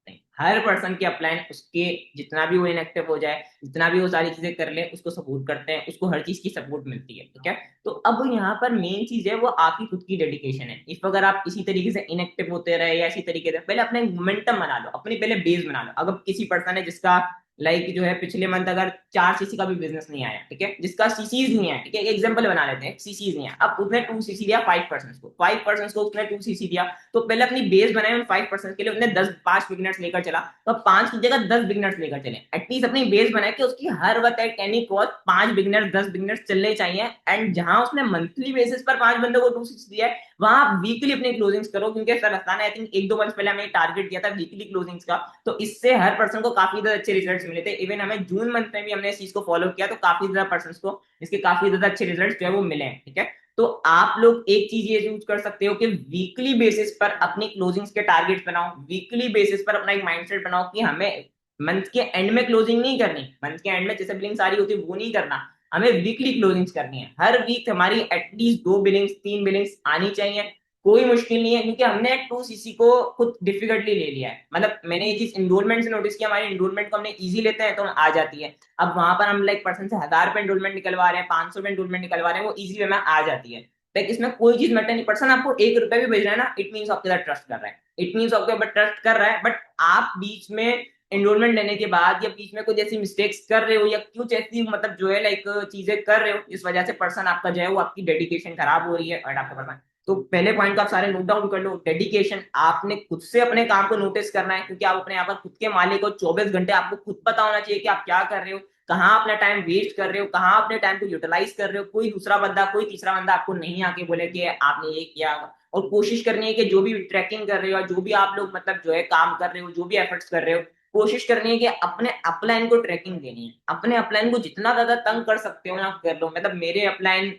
नहीं। हर पर्सन के अपलाइन उसके जितना भी वो इनएक्टिव हो जाए, जितना भी वो सारी चीजें कर ले, उसको सपोर्ट करते हैं, उसको हर चीज की सपोर्ट मिलती है, ठीक है। तो अब यहाँ पर मेन चीज है वो आपकी खुद की डेडिकेशन है। इफ अगर आप इसी तरीके से इनएक्टिव होते रहे या इसी तरीके से, पहले अपने मोमेंटम बना लो, अपनी पहले बेस बना लो। अगर किसी पर्सन है जिसका जो है पिछले मंथ अगर 4 सीसी का भी बिजनेस नहीं आया, ठीक है, जिसका सीसीज नहीं है, ठीक है, एग्जांपल बना लेते हैं, सीसीज नहीं है, अब उसने 2 सीसी दिया 5% को, 5% को उसने 2 सीसी दिया, तो पहले अपनी बेस बनाए उन 5% के लिए, उसने 5 बिगिनर्स लेकर चला, तो 5 की जगह 10 बिगिनर्स लेकर चले, एटलीस्ट अपनी बेस बनाए कि उसकी हर वक्त at any cost 5 beginners 10 beginners चलने चाहिए। एंड जहां उसने मंथली बेसिस पर 5 बंदों को 2 सीसी दिया है, वहां आप वीकली अपनी क्लोजिंग्स करो, क्योंकि सर आई थिंक 1-2 मंथ पहले हमें टारगेट दिया था वीकली क्लोजिंग्स का, तो इससे हर पर्सन को काफी ज्यादा अच्छे रिजल्ट्स मिले थे। इवन हमें जून मंथ में भी हमने इस चीज को फॉलो किया, तो काफी ज्यादा पर्सन को इसके काफी ज्यादा अच्छे रिजल्ट जो है वो मिले हैं, ठीक है। तो आप लोग एक चीज ये यूज कर सकते हो कि वीकली बेसिस पर अपनी क्लोजिंग्स के टारगेट्स बनाओ, वीकली बेसिस पर अपना एक माइंडसेट बनाओ कि हमें मंथ के एंड में क्लोजिंग नहीं करनी, मंथ के एंड में जैसे बिलिंग सारी होती है वो नहीं करना, हमें वीकली क्लोजिंग्स करनी है। हर वीक हमारी एटलीस्ट 2 बिलिंग्स 3 बिलिंग्स आनी चाहिए, कोई मुश्किल नहीं है, क्योंकि हमने 2 सीसी को खुद डिफिकल्टली ले लिया है। मतलब मैंने ये चीज इनरोलमेंट से नोटिस किया, हमारे इनरोलमेंट को हमने इजी लेते हैं तो आ जाती है। अब वहां पर हम लाइक पर्सन से 1000 रुपए इनरोलमेंट निकलवा रहे हैं, 500 रुपए इनरोलमेंट निकलवा रहे हैं, वो इजी वे में आ जाती है। लाइक इसमें कोई चीज मैटर नहीं, पर्सन आपको 1 रुपए भी भेज रहा है ना, इट मीन आपके साथ ट्रस्ट कर रहा है, इट मीन आपके ऊपर ट्रस्ट कर रहा है। बट आप बीच में एनरोलमेंट लेने के बाद या बीच में कुछ ऐसी मिस्टेक्स कर रहे हो या कुछ ऐसी मतलब जो है लाइक चीजें कर रहे हो, इस वजह से पर्सन आपका जो है वो आपकी डेडिकेशन खराब हो रही है और आपका पर्सन। तो पहले पॉइंट को आप सारे नोट डाउन कर लो, डेडिकेशन। आपने खुद से अपने काम को नोटिस करना है, क्योंकि आप अपने यहाँ पर खुद के मालिक हो, 24 घंटे आपको खुद पता होना चाहिए कि आप क्या कर रहे हो, कहाँ अपना टाइम वेस्ट कर रहे हो, कहाँ अपने टाइम को यूटिलाइज कर रहे हो। कोई दूसरा बंदा कोई तीसरा बंदा आपको नहीं आके बोले कि आपने ये किया। और कोशिश करनी है कि जो भी ट्रैकिंग कर रहे हो, जो भी आप लोग मतलब जो है काम कर रहे हो, जो भी एफर्ट्स कर रहे हो, कोशिश करनी है कि अपने अपलाइन को ट्रैकिंग देनी है। अपने अपलाइन को जितना ज्यादा तंग कर सकते हो ना कर लो। मतलब मेरे अपलाइन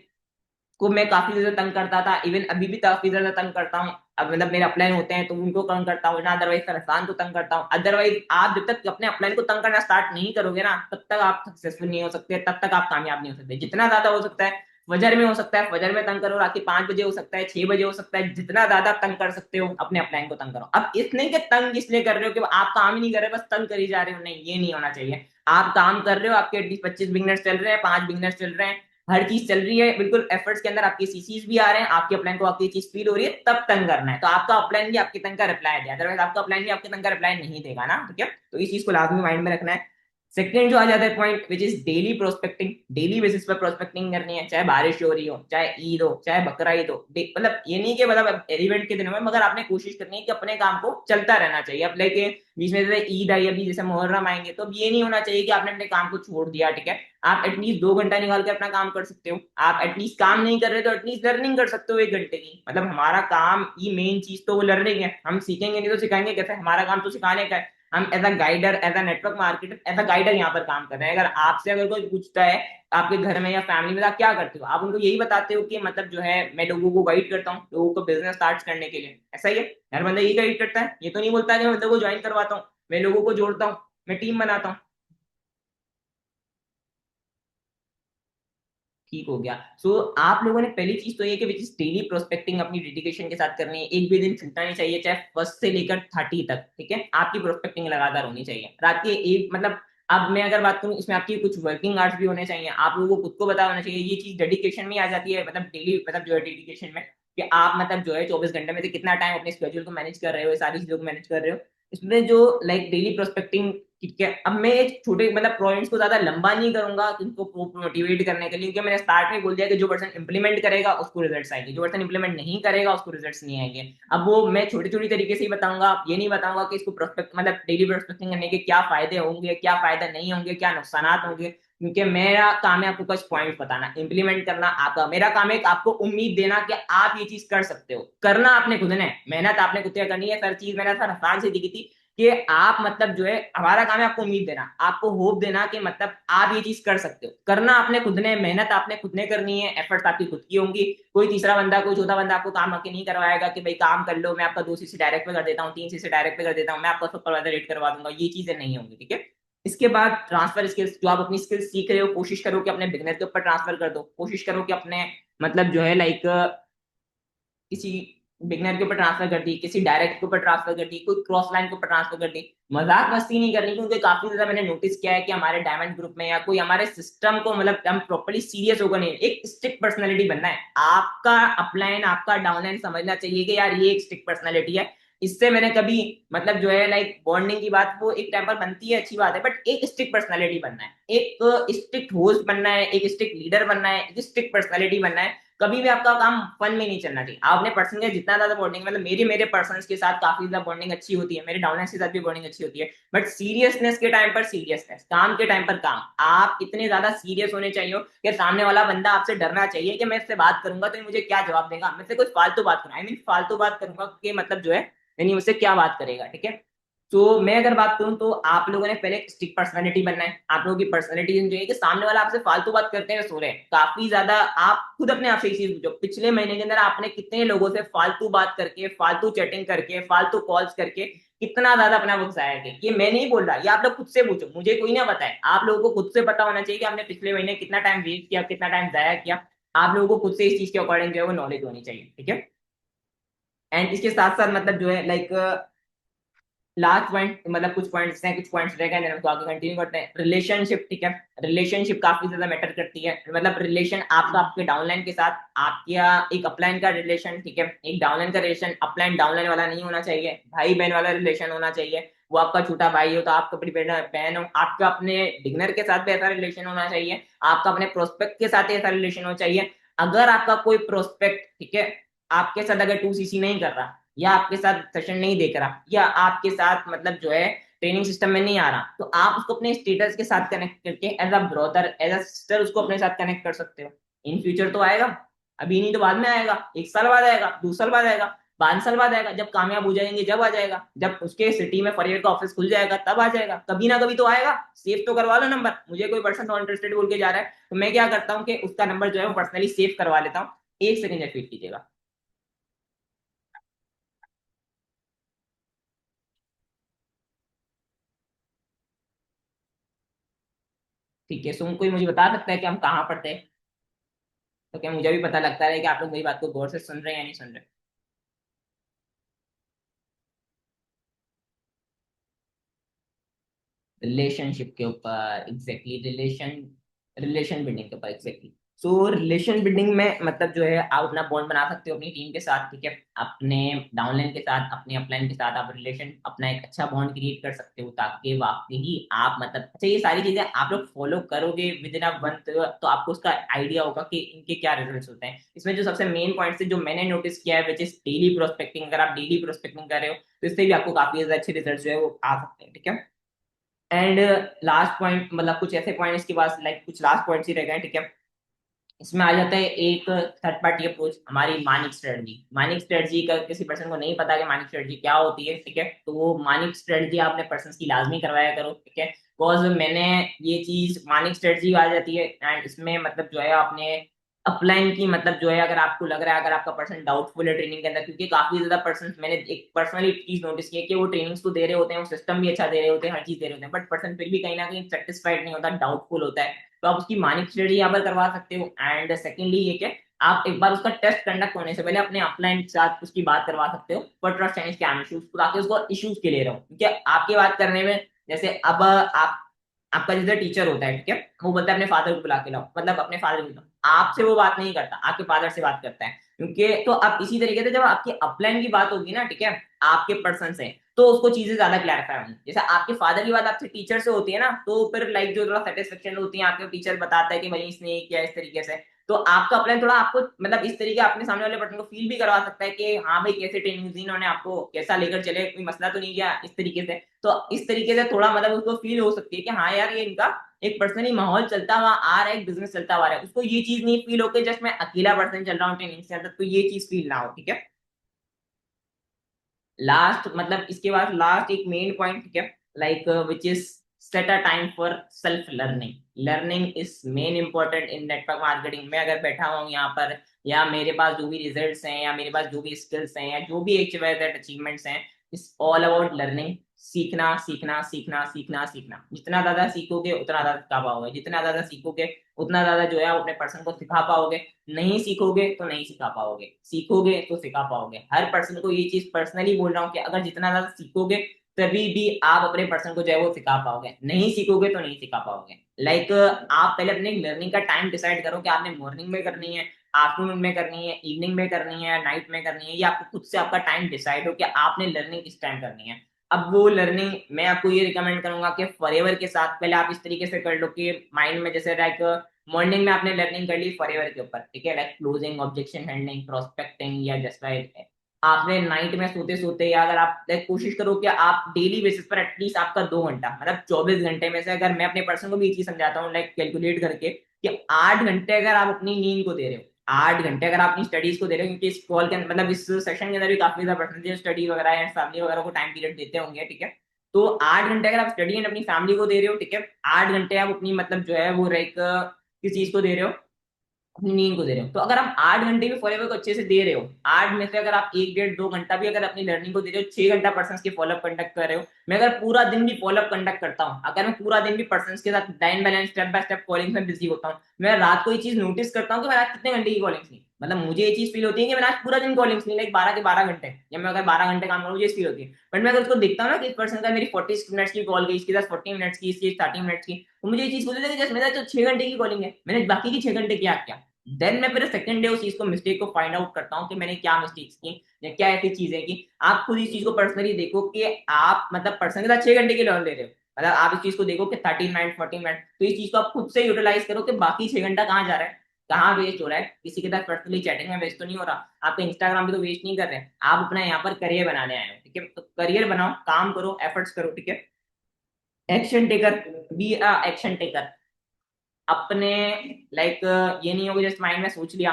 को मैं काफी ज्यादा तंग करता था, इवन अभी भी काफी ज्यादा तंग करता हूँ। अब मतलब मेरे अपलाइन होते हैं तो उनको तंग करता हूँ ना, अदरवाइज फरसान को तंग करता हूँ। अदरवाइज आप जब तक अपने अपलाइन को तंग करना स्टार्ट नहीं करोगे ना, तब तक आप सक्सेसफुल नहीं हो सकते, तब तक आप कामयाब नहीं हो सकते। जितना ज्यादा हो सकता है फजर में हो सकता है, फजर में तंग करो, रात के 5 बजे हो सकता है, 6 बजे हो सकता है, जितना ज्यादा तंग कर सकते हो अपने अपलाइन को तंग करो। अब इस नहीं कि तंग इसलिए कर रहे हो कि आप काम ही नहीं कर रहे, बस तंग कर ही जा रहे हो, नहीं, ये नहीं होना चाहिए। आप काम कर रहे हो, आपके एटलीस्ट 25 बिगनर्स चल रहे हैं, 5 बिगनर्स चल रहे हैं, हर चीज चल रही है बिल्कुल, एफर्ट्स के अंदर आपके सीसीज भी आ रहे हैं, आपके अपलाइन को आपकी चीज फील हो रही है, तब तंग करना है। तो आपका अपलाइन भी आपके तंग का रिप्लाई दे, अदरवाइज आपका अपलाइन भी आपके तंग का रिप्लाई नहीं देगा ना, ठीक है। तो इस चीज को लाजमी माइंड में रखना है। सेकंड जो आ जाता है point, which is daily prospecting. Daily basis पर प्रोस्पेक्टिंग करनी है, चाहे बारिश हो रही हो, चाहे ईद हो, चाहे बकरा ईद हो। मतलब ये नहीं कि मतलब इवेंट के दिनों में, मगर आपने कोशिश करनी है कि अपने काम को चलता रहना चाहिए। अब लेके बीच में जैसे ईद आई, अभी जैसे मुहर्रम आएंगे, तो अब ये नहीं होना चाहिए कि आपने अपने काम को छोड़ दिया, ठीक है। आप एटलीस्ट 2 घंटा निकाल के अपना काम कर सकते हो। आप एटलीस्ट काम नहीं कर रहे तो एटलीस्ट लर्निंग कर सकते हो 1 घंटे की। मतलब हमारा काम की मेन चीज तो वो लर्निंग है, हम सीखेंगे नहीं तो सिखाएंगे कैसे, हमारा काम तो सिखाने का है। हम as a guider, as a network marketer, as a guider यहाँ पर काम कर रहे हैं। अगर आपसे अगर कोई पूछता है आपके घर में या फैमिली में आप क्या करते हो, आप उनको यही बताते हो कि मतलब जो है मैं लोगों को गाइड करता हूँ, लोगों को बिजनेस स्टार्ट करने के लिए। ऐसा ही है, हर बंदा यही गाइड करता है। ये तो नहीं बोलता कि मैं बंदों को ज्वाइन करवाता हूँ, मैं लोगों को जोड़ता हूँ, मैं टीम बनाता हूँ। ठीक हो गया। आप लोगों ने पहली चीज तो ये कि विच इज डेली प्रोस्पेक्टिंग अपनी डेडिकेशन के साथ करनी है, एक भी दिन छूटना नहीं चाहिए, चाहे फर्स्ट से लेकर 30 तक, ठीक है। आपकी प्रोस्पेक्टिंग लगातार होनी चाहिए। रात के एक मतलब, अब मैं अगर बात करूं इसमें आपकी कुछ वर्किंग आवर्स भी होने चाहिए, आप लोगों को खुद को पता होना चाहिए। ये चीज डेडिकेशन में आ जाती है, मतलब डेली मतलब जो है डेडिकेशन में, कि आप मतलब जो है 24 घंटे में से कितना टाइम अपने स्केड्यूल को मैनेज कर रहे हो, ये सारी चीजों को मैनेज कर रहे हो। इसमें जो लाइक डेली प्रोस्पेक्टिंग, ठीक है। अब मैं एक छोटे मतलब पॉइंट्स को ज्यादा लंबा नहीं करूंगा उनको मोटिवेट करने के लिए, क्योंकि मैंने स्टार्ट में बोल दिया कि जो पर्सन इंप्लीमेंट करेगा उसको रिजल्ट्स आएंगे, जो पर्सन इंप्लीमेंट नहीं करेगा उसको रिजल्ट्स नहीं आएंगे। अब वो मैं छोटी छोटी तरीके से ही बताऊंगा, ये नहीं बताऊंगा कि इसको प्रोस्पेक्ट मतलब डेली प्रोस्पेक्टिंग करने के क्या फायदे होंगे, क्या फायदा नहीं होंगे, क्या नुकसान होंगे, क्योंकि मेरा काम है आपको कुछ पॉइंट बताना, इंप्लीमेंट करना आपका। मेरा काम है आपको उम्मीद देना कि आप ये चीज कर सकते हो। करना आपने खुद ने, मेहनत आपने खुद से करनी है। हर चीज मैंने सर आसान से दी थी, कि आप मतलब जो है, हमारा काम है आपको उम्मीद देना, आपको होप देना कि मतलब आप ये चीज कर सकते हो। करना आपने खुद ने, मेहनत आपने खुद ने करनी है, एफर्ट आपकी खुद की होंगी। कोई तीसरा बंदा, कोई चौथा बंदा आपको काम आके नहीं करवाएगा कि भाई काम कर लो, मैं आपका 2 CC डायरेक्ट पे कर देता हूँ, 3 CC डायरेक्ट पे कर देता हूँ, मैं आपका सुपरवाइजर रेट करवा दूंगा, ये चीजें नहीं होंगी, ठीक है। इसके बाद ट्रांसफर स्किल्स, जो आप अपनी स्किल्स सीख रहे हो, कोशिश करो कि अपने बिगनर के ऊपर ट्रांसफर कर दो, कोशिश करो कि अपने मतलब जो है लाइक किसी बिगनर के ऊपर ट्रांसफर कर दी, किसी डायरेक्ट के ऊपर ट्रांसफर कर दी, कोई क्रॉस लाइन के ऊपर ट्रांसफर कर दी। मजाक मस्ती नहीं करनी, क्योंकि काफी ज्यादा मैंने नोटिस किया है कि हमारे डायमंड ग्रुप में या कोई हमारे सिस्टम को मतलब हम प्रॉपर्ली सीरियस होकर नहीं, एक स्ट्रिक्ट पर्सनैलिटी बनना है। आपका अपलाइन, आपका डाउनलाइन समझना चाहिए कि यार ये एक स्ट्रिक्ट पर्सनैलिटी है। इससे मैंने कभी मतलब जो है लाइक बॉन्डिंग की बात वो एक टाइम पर बनती है, अच्छी बात है, बट एक स्ट्रिक्ट पर्सनैलिटी बनना है, एक स्ट्रिक्ट होस्ट बनना है, एक स्ट्रिक्ट लीडर बनना है, एक स्ट्रिक्ट पर्सनैलिटी बनना है। कभी भी आपका काम फन में नहीं चलना चाहिए। आप अपने पर्सन के जितना ज्यादा बॉन्डिंग, मतलब मेरी मेरे पर्सन के साथ काफी ज्यादा बॉन्डिंग अच्छी होती है, मेरे डाउनलाइन के साथ भी बॉन्डिंग अच्छी होती है, बट सीरियसनेस के टाइम पर सीरियसनेस, काम के टाइम पर काम। आप इतने ज्यादा सीरियस होने चाहिए कि सामने वाला बंदा आपसे डरना चाहिए कि मैं इससे बात करूंगा तो ये मुझे क्या जवाब देगा, मैं से कुछ फालतू बात करूंगा, आई मीन फालतू बात करूंगा कि मतलब जो है यानी मुझसे क्या बात करेगा, ठीक है। तो मैं अगर बात करूं तो आप लोगों ने पहले स्टिक पर्सनालिटी बनना है। आप लोगों की पर्सनालिटी जो है कि सामने वाला आपसे फालतू बात करते हैं सो रहे हैं काफी ज्यादा। आप खुद अपने आप से एक चीज पूछो, पिछले महीने के अंदर आपने कितने लोगों से फालतू बात करके, फालतू चैटिंग करके, फालतू कॉल्स करके कितना ज्यादा अपना वक्त जाया किया? ये मैं नहीं बोल रहा, ये आप लोग खुद से पूछो, मुझे कोई ना बताए। आप लोगों को खुद से पता होना चाहिए कि आपने पिछले महीने कितना टाइम वेस्ट किया, कितना टाइम जाया किया। आप लोगों को खुद से इस चीज के अकॉर्डिंग जो है वो नॉलेज होनी चाहिए, ठीक है। एंड इसके साथ साथ मतलब जो है लाइक लास्ट पॉइंट, मतलब कुछ पॉइंट्स हैं, कुछ पॉइंट्स रह गए, then हमको आगे कंटिन्यू करते हैं। रिलेशनशिप, ठीक है। रिलेशनशिप काफी ज्यादा मैटर करती है, मतलब रिलेशन आपका आपके डाउनलाइन के साथ, आपका एक अपलाइन का रिलेशन, ठीक है। एक डाउनलाइन का रिलेशन अपलाइन डाउनलाइन वाला नहीं होना चाहिए, भाई बहन वाला रिलेशन होना चाहिए। वो आपका छोटा भाई हो तो आपका बड़ी बहन हो, आपका अपने बिगनर के साथ भी ऐसा रिलेशन होना चाहिए, आपका अपने प्रोस्पेक्ट के साथ ऐसा रिलेशन होना चाहिए। अगर आपका कोई प्रोस्पेक्ट, ठीक है, आपके साथ अगर 2CC नहीं कर रहा, या आपके साथ सेशन नहीं देख रहा, या आपके साथ मतलब जो है ट्रेनिंग सिस्टम में नहीं आ रहा, तो आप उसको अपने स्टेटस के साथ कनेक्ट करके as a brother, as a sister उसको अपने साथ कनेक्ट कर सकते हो। इन फ्यूचर तो आएगा, अभी नहीं तो बाद में आएगा, 1 साल बाद आएगा, 2 साल बाद आएगा, 5 साल बाद आएगा, जब कामयाब हो जाएंगे जब आ जाएगा, जब उसके सिटी में फॉरवर्ड का ऑफिस खुल जाएगा तब आ जाएगा, कभी ना कभी तो आएगा। सेव तो करवा लो नंबर। मुझे कोई पर्सन नॉट इंटरेस्टेड बोल के जा रहा है तो मैं क्या करता हूँ कि उसका नंबर जो है वो पर्सनली सेव करवा लेता हूँ। 1 सेकंड फीड कीजिएगा। ठीक है, सुन, कोई मुझे बता सकता है कि हम कहाँ पढ़ते हैं? तो क्या मुझे भी पता लगता है कि आप लोग मेरी बात को गौर से सुन रहे हैं या नहीं सुन रहे। रिलेशनशिप के ऊपर, एग्जैक्टली रिलेशन बिल्डिंग के ऊपर, एग्जैक्टली। सो रिलेशन बिल्डिंग में मतलब जो है आप अपना बॉन्ड बना सकते हो अपनी टीम के साथ, ठीक है। अपने डाउनलाइन के साथ, अपने अपलाइन के साथ आप रिलेशन, अपना एक अच्छा बॉन्ड क्रिएट कर सकते हो, ताकि वाकई आप मतलब अच्छा, ये सारी चीजें आप लोग फॉलो करोगे विद इन अ मंथ, तो आपको उसका आइडिया होगा कि इनके क्या रिजल्ट्स होते हैं। इसमें जो सबसे मेन पॉइंट है जो मैंने नोटिस किया है, विच इज डेली प्रोस्पेक्टिंग। अगर आप डेली प्रोस्पेक्टिंग कर रहे हो तो इससे भी आपको काफी ज्यादा अच्छे रिजल्ट जो है वो आ सकते हैं, ठीक है। एंड लास्ट पॉइंट, मतलब कुछ ऐसे पॉइंट इसके पास लाइक कुछ लास्ट पॉइंट्स ही रह गए, ठीक है। इसमें आ जाता है एक थर्ड पार्टी अप्रोच, हमारी मानिक स्ट्रेटजी। मानिक स्ट्रेटजी का किसी पर्सन को नहीं पता कि मानिक स्ट्रेटजी क्या होती है, ठीक है, तो वो मानिक स्ट्रेटजी आपने पर्सन की लाजमी करवाया करो, ठीक है। बिकॉज मैंने ये चीज मानिक स्ट्रेटजी आ जाती है, एंड इसमें मतलब जो है आपने अपलाइन की मतलब जो है, अगर आपको लग रहा है, अगर आपका पर्सन डाउटफुल है ट्रेनिंग के अंदर, क्योंकि काफी ज्यादा पर्सन मैंने एक पर्सनली चीज नोटिस की है कि वो ट्रेनिंग्स तो दे रहे होते हैं, वो सिस्टम भी अच्छा दे रहे होते हैं, हर चीज दे रहे होते हैं, बट पर्सन फिर भी कहीं ना कहीं सेटिस्फाइड नहीं होता, डाउटफुल होता है। तो आप उसकी मानिक स्टडी यहाँ पर करवा सकते हो। एंड सेकेंडली ये कि आप एक बार उसका टेस्ट कंडक्ट होने से पहले अपने अपलाइन के साथ उसकी बात करवा सकते हो for trust and scam issues, ताकि उसको इश्यूज के ले रहा हूँ, क्योंकि आपकी बात करने में, जैसे अब आप, आपका जैसे टीचर होता है, ठीक है, वो बोलता है अपने फादर को बुला के लाओ, मतलब अपने फादर को बुलाओ, आपसे वो बात नहीं करता, आपके फादर से बात करता है, क्योंकि तो अब इसी तरीके से जब आपकी अपलाइन की बात होगी ना, ठीक है, आपके पर्सन से, तो उसको चीजें ज्यादा क्लैरिफाई होंगी। जैसे आपके फादर की बात आपसे टीचर से होती है ना, तो फिर लाइक जो थोड़ा सेटिस्फेक्शन होती है, आपके टीचर बताता है कि भाई इसने ये किया इस तरीके से, तो आपका अपलाइन थोड़ा आपको मतलब इस तरीके अपने सामने वाले पर्सन को फील भी करवा सकता है कि हाँ भाई कैसे ट्रेनिंग दी इन्होंने, आपको कैसा लेकर चले, कोई मसला तो नहीं किया इस तरीके से। तो इस तरीके से थोड़ा मतलब उसको फील हो सकती है कि हाँ यार ये इनका एक पर्सनली माहौल चलता हुआ आ रहा है, एक बिजनेस चलता हुआ आ रहा है, उसको ये चीज नहीं फील हो कि जस्ट मैं अकेला पर्सन चल रहा हूँ ट्रेनिंग से अंदर, तो ये चीज फील ना हो, ठीक है। लास्ट मतलब इसके बाद लास्ट एक मेन पॉइंट, ठीक है, like which is set a time for self learning. Learning is main important in network marketing. मैं अगर बैठा हूँ यहाँ पर, या मेरे पास जो भी रिजल्ट्स हैं, या मेरे पास जो भी स्किल्स हैं, या जो भी अचीवमेंट्स हैं, इट्स ऑल अबाउट लर्निंग। सीखना सीखना सीखना सीखना सीखना। जितना ज्यादा सीखोगे उतना ज्यादा सिखा पाओगे, जितना ज्यादा सीखोगे उतना ज्यादा जो है आप अपने पर्सन को सिखा पाओगे। नहीं सीखोगे तो नहीं सिखा पाओगे, सीखोगे तो सिखा पाओगे। हर पर्सन को ये चीज पर्सनली बोल रहा हूँ कि अगर जितना ज्यादा सीखोगे तभी भी आप अपने पर्सन को जो है वो सिखा पाओगे, नहीं सीखोगे तो नहीं सिखा पाओगे। लाइक आप पहले अपने लर्निंग का टाइम डिसाइड करो कि आपने मॉर्निंग में करनी है, आफ्टरनून में करनी है, इवनिंग में करनी है, नाइट में करनी है, या आपको खुद से आपका टाइम डिसाइड हो कि आपने लर्निंग किस टाइम करनी है। अब वो लर्निंग मैं आपको ये रिकमेंड करूंगा कि फॉरएवर के साथ पहले आप इस तरीके से कर लो कि माइंड में जैसे लाइक मॉर्निंग में आपने लर्निंग कर ली फॉरएवर के ऊपर, ठीक है, like closing, objection handling, prospecting, या जस्ट लाइक आपने नाइट में सोते सोते, या अगर आप लाइक कोशिश करो कि आप डेली बेसिस पर एटलीस्ट आपका 2 घंटा, मतलब 24 घंटे में से अगर मैं अपने पर्सन को भी ये चीज समझाता हूँ लाइक कैलकुलेट करके कि 8 घंटे अगर आप अपनी नींद को दे रहे हो, 8 घंटे अगर आप अपनी स्टडीज को दे रहे हो, क्योंकि इस कॉल के मतलब इस सेशन के अंदर भी काफी ज्यादा परसेंटेज स्टडी वगैरह या फैमिली वगैरह को टाइम पीरियड देते होंगे, ठीक है। तो 8 घंटे अगर आप स्टडी एंड अपनी फैमिली को दे रहे हो, ठीक है, 8 घंटे आप अपनी मतलब जो है वो लाइक किस चीज को दे रहे हो, अपनी नींद को दे रहे हो। तो अगर हम 8 घंटे भी फॉलोअप को अच्छे से दे रहे हो, 8 में से अगर आप 1 1.5 2 घंटा भी अगर अपनी लर्निंग को दे रहे हो, 6 घंटा पर्सन के फॉलोअप कंडक्ट कर रहे हो। मैं अगर पूरा दिन भी फॉलोअप कंडक्ट करता हूँ, अगर मैं पूरा दिन भी पर्सन के साथ line by line step by step calling में बिजी होता हूँ, मैं रात को ये चीज नोटिस करता हूँ कि मैंने आज कितने घंटे की कॉलिंग्स ली। मतलब मुझे ये चीज फील होती है कि मैंने आज पूरा दिन कॉलिंग्स ली, लाइक 12 के 12 घंटे, या मैं अगर 12 घंटे काम करूँ मुझे फील होती है। बट मैं अगर उसको देखता हूँ ना कि इस पर्सन का मेरी 40 मिनट्स की कॉल गई, इसके साथ 40 मिनट्स की, इसकी 30 मिनट्स की, तो मुझे ये चीज बोलती है कि जस्ट मेरा तो 6 घंटे की कॉलिंग है, मैंने बाकी की 6 घंटे किया क्या। देन मैं फिर सेकंड डे उस चीज को मिस्टेक को फाइंड आउट करता हूँ कि मैंने क्या मिस्टेक्स की, या क्या ऐसी चीजें की। आप खुद इस चीज को पर्सनली देखो कि आप मतलब पर्सन के साथ 6 घंटे की लर्न ले रहे हो, मतलब आप इस चीज को देखो कि 30 मिनट 40 मिनट, तो इस चीज को आप खुद से यूटिलाइज करो कि बाकी 6 घंटा कहाँ जा रहा है, कहाँ वेस्ट हो रहा है। किसी के साथ पर्सनली चैटिंग में वेस्ट तो नहीं हो रहा, आपका इंस्टाग्राम पे तो वेस्ट नहीं कर रहे हैं, आप अपना यहाँ पर करियर बनाने आए हो, ठीक है। तो करियर बनाओ, काम करो, एफर्ट्स करो, ठीक है। Action taker, be a action taker. अपने लाइक ये नहीं होगा जस्ट माइंड में सोच लिया,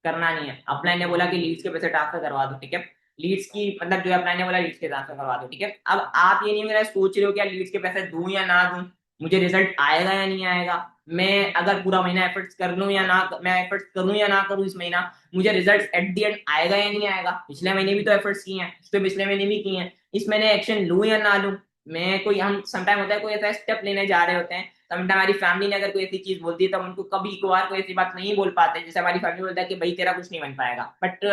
करना नहीं है। अपना ने बोला कि लीड्स के पैसे ट्रांसफर करवा दो, ठीक है, लीड्स की मतलब जो है अपना ने बोला लीड्स के ट्रांसफर करवा दो, ठीक है। अब आप ये नहीं मेरा सोच रहे हो क्या लीड्स के पैसे दूं या ना दूं, मुझे रिजल्ट आएगा या नहीं आएगा, मैं अगर पूरा महीना एफर्ट्स कर लूं या ना, मैं एफर्ट्स करूं या ना करूं इस महीना, मुझे रिजल्ट एट द एंड आएगा या नहीं आएगा। पिछले महीने भी तो एफर्ट्स किए हैं, इससे पिछले महीने भी किए हैं, इस महीने एक्शन लूं या ना लूं। मैं कोई हम समटाइम होता है कोई ऐसा स्टेप लेने जा रहे होते हैं, तब हमारी फैमिली ने अगर कोई ऐसी चीज बोलती है तब उनको कभी कभार कोई ऐसी बात नहीं बोल पाते, जैसे हमारी फैमिली बोलता है कि भाई तेरा कुछ नहीं बन पाएगा। बट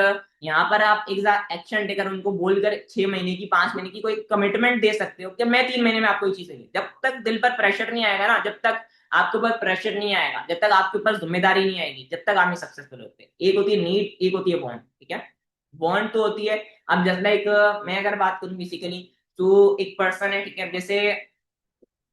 यहाँ पर आप एक एक्शन टेकर उनको बोलकर 6 महीने की 5 महीने की कोई कमिटमेंट दे सकते हो कि मैं 3 महीने में आपको ये चीज देंगे। जब तक दिल पर प्रेशर नहीं आएगा ना, जब तक आपके ऊपर प्रेशर नहीं आएगा, जब तक आपके ऊपर जिम्मेदारी नहीं आएगी, जब तक आप नहीं सक्सेसफुल होते। एक होती है नीड, एक होती है वांट, ठीक है। वांट तो होती है, अब जस्ट लाइक मैं अगर बात करूं बेसिकली, तो एक पर्सन है, ठीक है, जैसे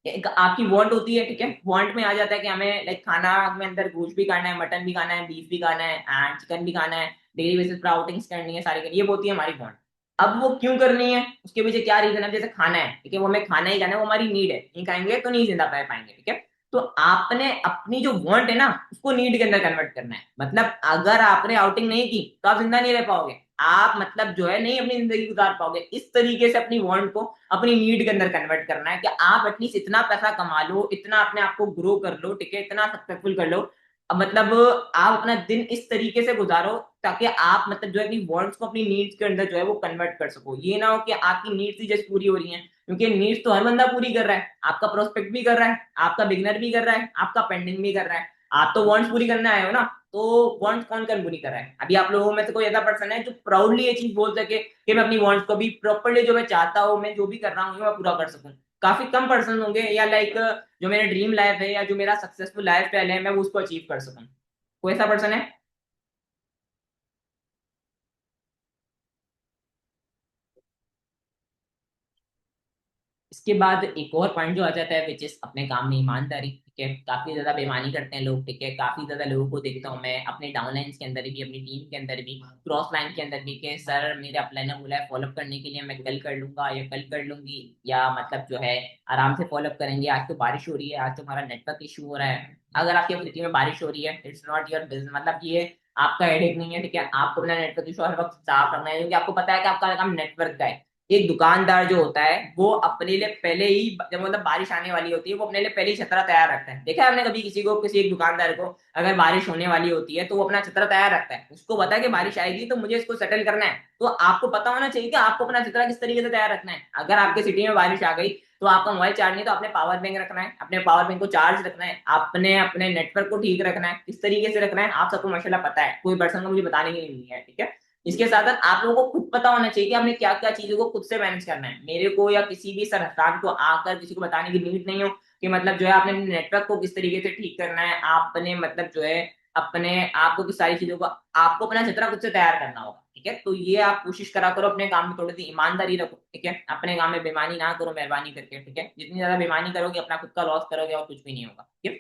एक आपकी वांट होती है, ठीक है, वांट में आ जाता है कि हमें लाइक खाना में अंदर गोश्त भी खाना है, मटन भी खाना है, बीफ भी खाना है एंड चिकन भी खाना है, डेली बेसिस पर आउटिंग्स करनी है, सारी करनी है, ये होती है हमारी वांट। अब वो क्यों करनी है, उसके पीछे क्या रीजन है, जैसे खाना है, ठीक है, वो हमें खाना ही खाना है, वो हमारी नीड है, नहीं खाएंगे तो नहीं जिंदा रह पाएंगे, ठीक है। तो आपने अपनी जो वांट है ना उसको नीड के अंदर कन्वर्ट करना है। मतलब अगर आपने आउटिंग नहीं की तो आप जिंदा नहीं रह पाओगे, आप मतलब जो है नहीं अपनी जिंदगी गुजार पाओगे। इस तरीके से अपनी वांट को अपनी नीड के अंदर कन्वर्ट करना है कि आप एटलीस्ट इतना पैसा कमा लो, इतना अपने आप को ग्रो कर लो, ठीक है, इतना सक्सेसफुल कर लो। अब मतलब आप अपना दिन इस तरीके से गुजारो ताकि आप मतलब जो है अपनी वांट्स को अपनी नीड्स के अंदर जो है वो कन्वर्ट कर सको। ये ना हो कि आपकी नीड्स ही जस्ट पूरी हो रही हैं, क्योंकि नीड्स तो हर बंदा पूरी कर रहा है, आपका प्रोस्पेक्ट भी कर रहा है, आपका बिगनर भी कर रहा है, आपका पेंडिंग भी कर रहा है। आप तो वांट्स पूरी करने आए हो ना, तो वांट्स कौन कौन पूरी कर रहा है। अभी आप लोगों में से कोई ऐसा पर्सन है जो प्राउडली ये चीज बोल सके कि मैं अपनी वांट्स को भी प्रॉपर्ली जो मैं चाहता हूँ, मैं जो भी कर रहा हूँ मैं पूरा कर सकूं। काफी कम पर्सन होंगे, या लाइक जो मेरा ड्रीम लाइफ है या जो मेरा सक्सेसफुल लाइफ स्टाइल है मैं उसको अचीव कर सकूं। कोई ऐसा पर्सन है? इसके बाद एक और पॉइंट जो आ जाता है विच इज अपने काम में ईमानदारी, ठीक है। काफी ज्यादा बेईमानी करते हैं लोग, ठीक है, काफी ज्यादा लोगों को देखता हूँ मैं अपने डाउनलाइंस के अंदर भी, अपनी टीम के अंदर भी, क्रॉस लाइन के अंदर भी, कि सर मेरे अपलाइन ने बोला है फॉलोअप करने के लिए, मैं कल कर लूंगा या कल कर लूंगी, या मतलब जो है आराम से फॉलोअप करेंगे, आज तो बारिश हो रही है, आज तो हमारा नेटवर्क इशू हो रहा है। अगर आपकी सिटी में बारिश हो रही है इट्स नॉट योर बिजनेस, मतलब ये आपका हेडेक नहीं है, ठीक है। आपको अपना नेटवर्क इशू हर वक्त साफ रखना है, क्योंकि आपको पता है कि आपका काम नेटवर्क का है। एक दुकानदार जो होता है वो अपने लिए पहले ही, जब मतलब बारिश आने वाली होती है, वो अपने लिए पहले ही छतरा तैयार रखता है। देखा है आपने कभी किसी को, किसी एक दुकानदार को, अगर बारिश होने वाली होती है तो वो अपना छतरा तैयार रखता है, उसको पता है कि बारिश आएगी तो मुझे इसको सेटल करना है। तो आपको पता होना चाहिए कि आपको अपना छतरा किस तरीके से तैयार रखना है। अगर आपके सिटी में बारिश आ गई तो आपका मोबाइल चार्ज नहीं, तो अपने पावर बैंक रखना है, अपने पावर बैंक को चार्ज रखना है, अपने अपने नेटवर्क को ठीक रखना है, किस तरीके से रखना है आप सबको माशाल्लाह पता है, कोई पर्सन को मुझे बताने की नहीं है, ठीक है। इसके साथ साथ आप लोगों को खुद पता होना चाहिए कि आपने क्या क्या चीजों को खुद से मैनेज करना है। मेरे को या किसी भी संस्थान को आकर किसी को बताने की नीड नहीं हो कि मतलब जो है आपने नेटवर्क को किस तरीके से ठीक करना है, आपने मतलब जो है अपने आपको किस सारी चीजों को, आपको अपना चित्र खुद से तैयार करना होगा, ठीक है। तो ये आप कोशिश करा करो, अपने काम में थोड़ी सी ईमानदारी रखो, ठीक है। अपने काम में बेईमानी ना करो, मेहरबानी करके, ठीक है। जितनी ज्यादा बेईमानी करोगे अपना खुद का लॉस करोगे और कुछ भी नहीं होगा, ठीक है।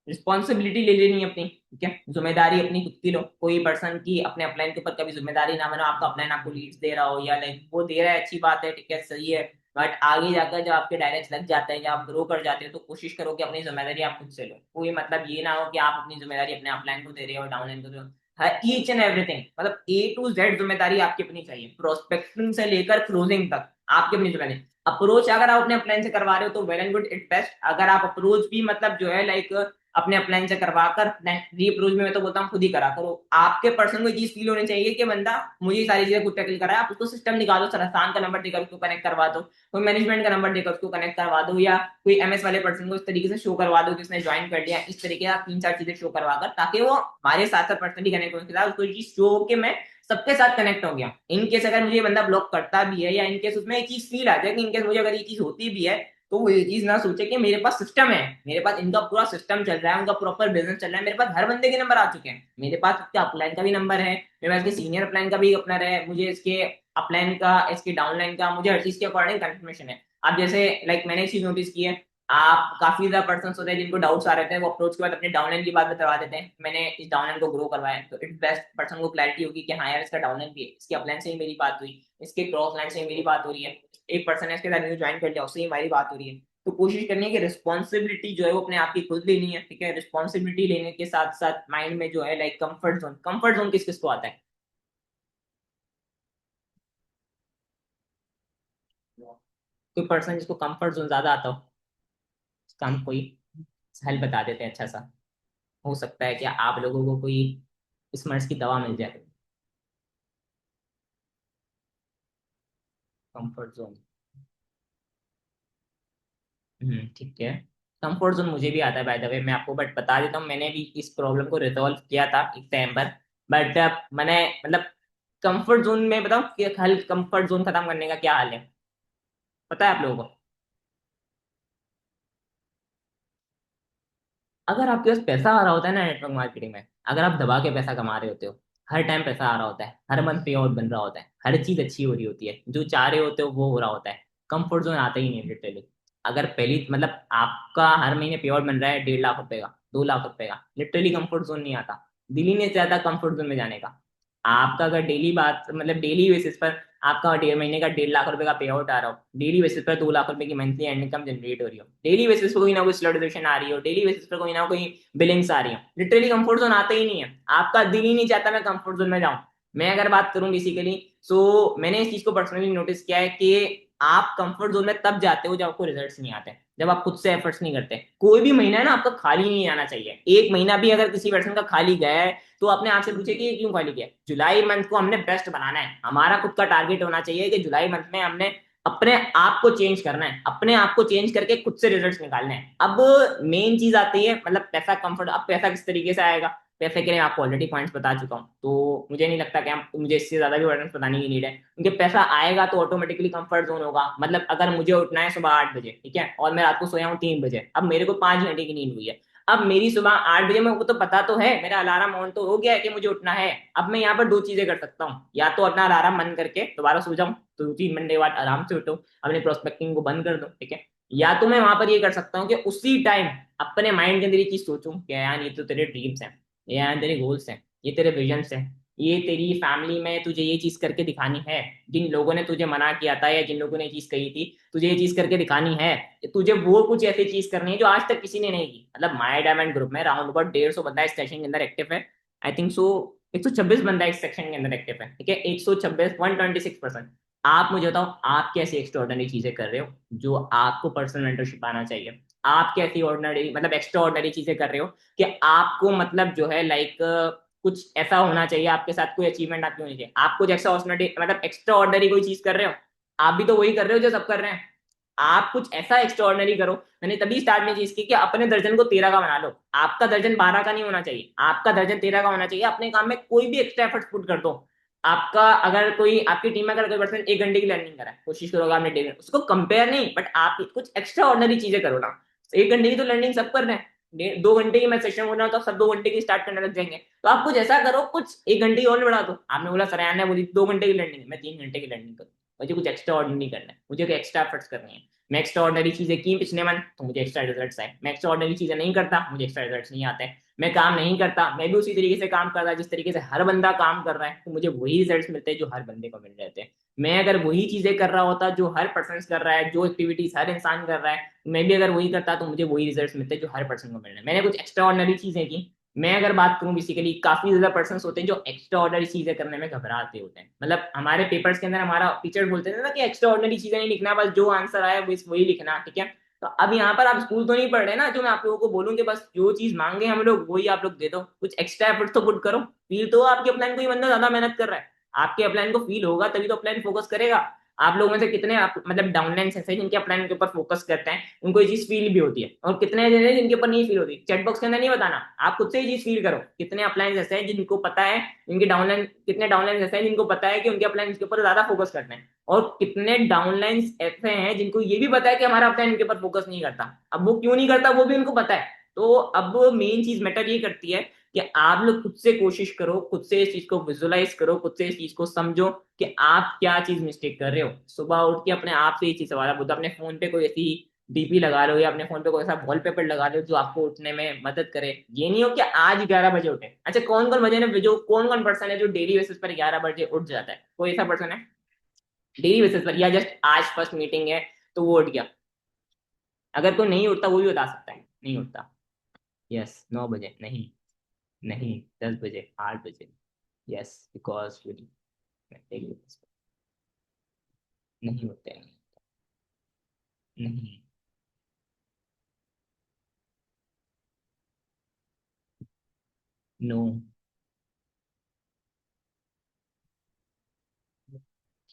रिस्पॉन्सिबिलिटी ले लेनी है अपनी, ठीक है। जिम्मेदारी अपनी खुद की लो, कोई पर्सन की अपने अपलाइन के ऊपर कभी जिम्मेदारी ना बनो। आपका अपलाइन आपको लीड्स दे रहा हो या लाइक वो दे रहा है, अच्छी बात है, ठीक है, सही है। बट आगे जाकर जब आपके डायरेक्ट लग जाते हैं, जब आप ग्रो कर जाते हो, तो कोशिश करो कि अपनी जिम्मेदारी आप खुद से लो। कोई मतलब ये ना हो कि आप अपनी जिम्मेदारी अपने अपलाइन को दे रहे हो, डाउनलाइन को दे रहे हो। हर ईच एंड एवरीथिंग, मतलब A to Z जिम्मेदारी आपकी अपनी चाहिए, प्रोस्पेक्टिंग से लेकर क्लोजिंग तक आपकी अपनी जिम्मेदारी। अप्रोच अगर आप अपने अपलाइन से करवा रहे हो तो well and good, it best. अगर आप अप्रोच भी मतलब जो है लाइक अपने अपलाइन से करवा कर री अप्रोच में, मैं तो बोलता हूँ खुद ही करा करो। आपके पर्सन को ये चीज फील होनी चाहिए कि बंदा मुझे ये सारी चीजें खुद टैकल करा है। आप उसको सिस्टम निकालो, संस्थान का नंबर देकर उसको कनेक्ट करवा दो, कोई मैनेजमेंट का नंबर देकर उसको कनेक्ट करवा दो, या कोई MS वाले पर्सन को इस तरीके से शो करवा दो कि उसने ज्वाइन कर लिया। इस तरीके का 3-4 चीजें शो करवा कर, ताकि वो हमारे साथ साथ पर्सनली कनेक्ट हो, उसके साथ उसको चीज शो हो कि मैं सबके साथ कनेक्ट हो गया। इनकेस अगर मुझे बंदा ब्लॉक करता भी है, या इनकेस उसमें एक चीज फील आ जाए कि इनकेस मुझे अगर ये चीज होती भी है, तो वो ये चीज ना सोचे कि मेरे पास सिस्टम है, मेरे पास इनका पूरा सिस्टम चल रहा है, उनका प्रॉपर बिजनेस चल रहा है, मेरे पास हर बंदे के नंबर आ चुके हैं, मेरे पास इसके अपलाइन का भी नंबर है, मेरे पास इसके सीनियर अपलाइन का भी अपना है, मुझे इसके अपलाइन का, इसके डाउनलाइन का, मुझे हर चीज के अकॉर्डिंग कंफर्मेशन है। अब जैसे लाइक मैंने एक चीज नोटिस की है, आप काफी ज्यादा पर्सन होते हैं जिनको डाउट्स आ रहे थे, वो अप्रोच के बाद अपने डाउनलाइन की बात बता देते हैं, मैंने इस डाउनलाइन को ग्रो करवाया, तो इट्स बेस्ट पर्सन को क्लैरिटी होगी कि हाँ यार इसका डाउनलाइन भी है, इसकी अपलाइन से ही मेरी बात हुई, इसके क्रॉस लाइन से ही मेरी बात हो रही है, एक पर्सन है इसके साथ न्यू ज्वाइन कर लिया, उससे ही हमारी बात हो रही है। तो कोशिश करनी है कि रिस्पॉन्सिबिलिटी जो है वो अपने आप की खुद लेनी है, ठीक है। रिस्पॉन्सिबिलिटी लेने के साथ साथ माइंड में जो है लाइक कंफर्ट जोन किस किस को आता है? कोई पर्सन जिसको कंफर्ट जोन ज्यादा आता हो, उसका हम कोई हल बता देते हैं अच्छा सा। हो सकता है कि आप लोगों को कोई स्मर्स की दवा मिल जाए। कंफर्ट जोन, ठीक है। कंफर्ट जोन मुझे भी आता है बाय द वे, मैं आपको बट बता देता हूँ, मैंने भी इस प्रॉब्लम को रिजॉल्व किया था एक टाइम पर। बट मैंने मतलब कंफर्ट जोन में बताऊँ कि हल, कंफर्ट जोन खत्म करने का क्या हाल है, पता है आप लोगों को? अगर आपके पास पैसा आ रहा होता है ना नेटवर्क मार्केटिंग में, अगर आप दबा के पैसा कमा रहे होते हो, हर टाइम पैसा आ रहा होता है, हर मंथ पे आउट बन रहा होता है, हर चीज अच्छी हो रही होती है, जो चाह रहे होते हो वो हो रहा होता है, कंफर्ट जोन आता ही नहीं लिटरली। अगर पहली मतलब आपका हर महीने पे आउट बन रहा है 1.5 लाख रुपए का, 2 लाख रुपए का, लिटरली कंफर्ट जोन नहीं आता, दिल ही नहीं चाहता कंफर्ट जोन में जाने का। आपका अगर डेली बात मतलब डेली बेसिस पर आपका 1.5 महीने का 1.5 लाख रुपए का पे आउट आ रहा हो, डेली बेसिस पर 2 लाख रुपए की मंथली इनकम जनरेट हो रही हो, डेली बेसिस पर कोई ना कोई स्लॉटिफिकेशन आ रही हो, डेली बेसिस पर कोई ना कोई बिलिंग्स आ रही हो, लिटरली कंफर्ट जोन आता ही नहीं है। आपका दिल ही नहीं चाहता मैं कंफर्ट जोन में जाऊं। मैं अगर बात करूं बेसिकली, सो मैंने इस चीज को पर्सनली नोटिस किया है कि आप कंफर्ट जोन में तब जाते हो जब आपको रिजल्ट्स नहीं आते, जब आप खुद से एफर्ट्स नहीं करते। कोई भी महीना है ना आपका खाली नहीं आना चाहिए। एक महीना भी अगर किसी पर्सन का खाली गया है तो अपने आप से पूछे कि ये क्यों खाली गया। जुलाई मंथ को हमने बेस्ट बनाना है, हमारा खुद का टारगेट होना चाहिए कि जुलाई मंथ में हमने अपने आप को चेंज करना है, अपने आप को चेंज करके खुद से रिजल्ट्स निकालने हैं। अब मेन चीज आती है मतलब पैसा, कंफर्ट। अब पैसा किस तरीके से आएगा, पैसे के लिए आपको ऑलरेडी पॉइंट्स बता चुका हूँ, तो मुझे नहीं लगता कि हम मुझे इससे ज्यादा भी वर्डन बताने की नीड है, क्योंकि पैसा आएगा तो ऑटोमेटिकली कंफर्ट जोन होगा। मतलब अगर मुझे उठना है सुबह 8 बजे, ठीक है, और मैं रात को सोया हूँ 3 बजे, अब मेरे को 5 घंटे की नींद हुई है। अब मेरी सुबह 8 बजे में, वो तो पता तो है, मेरा अलार्म ऑन तो हो गया है कि मुझे उठना है। अब मैं यहाँ पर दो चीजें कर सकता हूँ, या तो अपना अलार्म बंद करके दोबारा सो जाऊं, तो 2-3 घंटे बाद आराम से उठो, अपने प्रोस्पेक्टिंग को बंद कर दो, ठीक है। या तो मैं वहां पर ये कर सकता हूँ कि उसी टाइम अपने माइंड के अंदर ये चीज सोचूं कि यार ये तो तेरे ड्रीम्स हैं, ये यार तेरे गोल्स हैं, ये तेरे विजन्स हैं, ये तेरी फैमिली में तुझे ये चीज करके दिखानी है। जिन लोगों ने तुझे मना किया था या जिन लोगों ने ये चीज कही थी, तुझे ये चीज करके दिखानी है। तुझे वो कुछ ऐसी चीज करनी है जो आज तक किसी ने नहीं की। मतलब माय डायमंड ग्रुप में राउंड अबाउट 150 बंदा इस सेशन के अंदर एक्टिव है, आई थिंक सो। 126 बंदा एक सेक्शन के अंदर एक्टिव है, ठीक है, 126, 126%। आप मुझे बताओ, आप कैसी एक्स्ट्राऑर्डिनरी चीजें कर रहे हो जो आपको पर्सनल मेंटरशिप आना चाहिए? आप कैसी ऑर्डिनरी मतलब एक्स्ट्रा ऑर्डिनरी चीजें कर रहे हो कि आपको मतलब जो है लाइक कुछ ऐसा होना चाहिए आपके साथ, कोई अचीवमेंट आपकी होनी चाहिए, आप कुछ एक्स्ट्रा ऑर्डिनरी मतलब एक्स्ट्रा ऑर्डिनरी कोई चीज कर रहे हो? आप भी तो वही कर रहे हो जो सब कर रहे हैं। आप कुछ ऐसा एक्स्ट्रा ऑर्डिनरी करो। मैंने तभी स्टार्ट में चीज की कि अपने दर्जन को 13 का बना लो। आपका दर्जन 12 का नहीं होना चाहिए, आपका दर्जन 13 का होना चाहिए। अपने काम में कोई भी एक्स्ट्रा एफर्ट पुट कर दो। आपका अगर कोई आपकी टीम में अगर कोई पर्सन 1 घंटे की लर्निंग करा है, कोशिश करोगे आपने डे में, उसको कंपेयर नहीं, बट आप कुछ एक्स्ट्रा ऑर्डिनरी चीजें करो ना। 1 घंटे की तो लर्निंग सब कर रहे हैं, 2 घंटे की मैं सेशन हो रहा हूँ तो सब 2 घंटे की स्टार्ट करने लग जाएंगे। तो आप कुछ ऐसा करो, कुछ 1 घंटे की और बढ़ा दो। आपने बोला सर ने बोली 2 घंटे की लर्निंग है, मैं 3 घंटे की लर्निंग करूँ। मुझे कुछ एक्स्ट्रा ऑर्डिनरी करना है, मुझे एक्स्ट्रा एफर्ट्स करनी है। मैं एक्स्ट्रा ऑर्डिनरी चीजें की पिछले मंथ तो मुझे एक्स्ट्रा रिजल्ट्स आए। मैं एक्स्ट्रा ऑर्डिनरी चीजें नहीं करता, मुझे एक्स्ट्रा रिजल्ट्स नहीं आते। मैं काम नहीं करता, मैं भी उसी तरीके से काम कर रहा है जिस तरीके से हर बंदा काम कर रहा है, तो मुझे वही रिजल्ट्स मिलते हैं जो हर बंदे को मिल रहे थे। मैं अगर वही चीजें कर रहा होता जो हर पर्सन कर रहा है, जो एक्टिविटीज हर इंसान कर रहा है, मैं भी अगर वही करता तो मुझे वही रिजल्ट्स मिलते जो हर पर्सन को मिल रहे हैं। मैंने कुछ एक्स्ट्रा ऑर्डिनरी चीजें की। मैं अगर बात करूं, बेसिकली काफी ज्यादा पर्सन होते हैं जो एक्स्ट्रा ऑर्डिनरी चीजें करने में घबराते होते हैं। मतलब हमारे पेपर्स के अंदर हमारा टीचर बोलते थे ना कि एक्स्ट्रा ऑर्डिनरी चीजें नहीं लिखना, बस जो आंसर आया बस वही लिखना, ठीक है। तो अब यहाँ पर आप स्कूल तो नहीं पढ़ रहे ना, जो मैं आप लोगों को बोलूँ कि बस जो चीज मांगे हम लोग वही आप लोग दे दो। कुछ एक्स्ट्रा एफर्ट तो पुट करो। फील तो आपके अपलाइन को ही बंदा ज्यादा मेहनत कर रहा है। आपके अपलाइन को फील होगा तभी तो अपलाइन फोकस करेगा। आप लोगों में से कितने मतलब डाउनलाइन ऐसे हैं जिनके अपलाइन के ऊपर फोकस करते हैं, उनको ये चीज फील भी होती है, और कितने जने जिनके ऊपर नहीं फील होती। चैट बॉक्स के अंदर नहीं बताना, आप खुद से ये चीज फील करो। कितने अपलाइन ऐसे हैं जिनको पता है, इनके डाउनलाइन कितने डाउनलाइन ऐसे हैं जिनको पता है कि उनके अपलाइन के ऊपर ज्यादा फोकस करते हैं, और कितने डाउनलाइंस ऐसे हैं जिनको ये भी पता है कि हमारा अपलाइन इनके ऊपर फोकस नहीं करता। अब वो क्यों नहीं करता वो भी उनको पता है। तो अब मेन चीज मैटर ये करती है कि आप लोग खुद से कोशिश करो, खुद से इस चीज को विजुलाइज करो, खुद से इस चीज को समझो कि आप क्या चीज मिस्टेक कर रहे हो। सुबह उठ के अपने आप से ये चीज सवाल पूछो। अपने फोन पे कोई ऐसी डीपी लगा लो या अपने फोन पे कोई ऐसा वॉलपेपर लगा लो जो आपको उठने में मदद करे। ये नहीं हो कि आज 11 बजे उठे। अच्छा, कौन कौन बजे ने जो कौन कौन पर्सन है जो डेली बेसिस पर 11 बजे उठ जाता है? कोई ऐसा पर्सन है डेली बेसिस पर, या जस्ट आज फर्स्ट मीटिंग है तो वो उठ गया? अगर कोई नहीं उठता वो भी बता सकता है नहीं उठता। यस, 9 बजे नहीं, नहीं 10 बजे, 8 बजे। यस, बिकॉज नहीं होते हैं। नहीं, नो,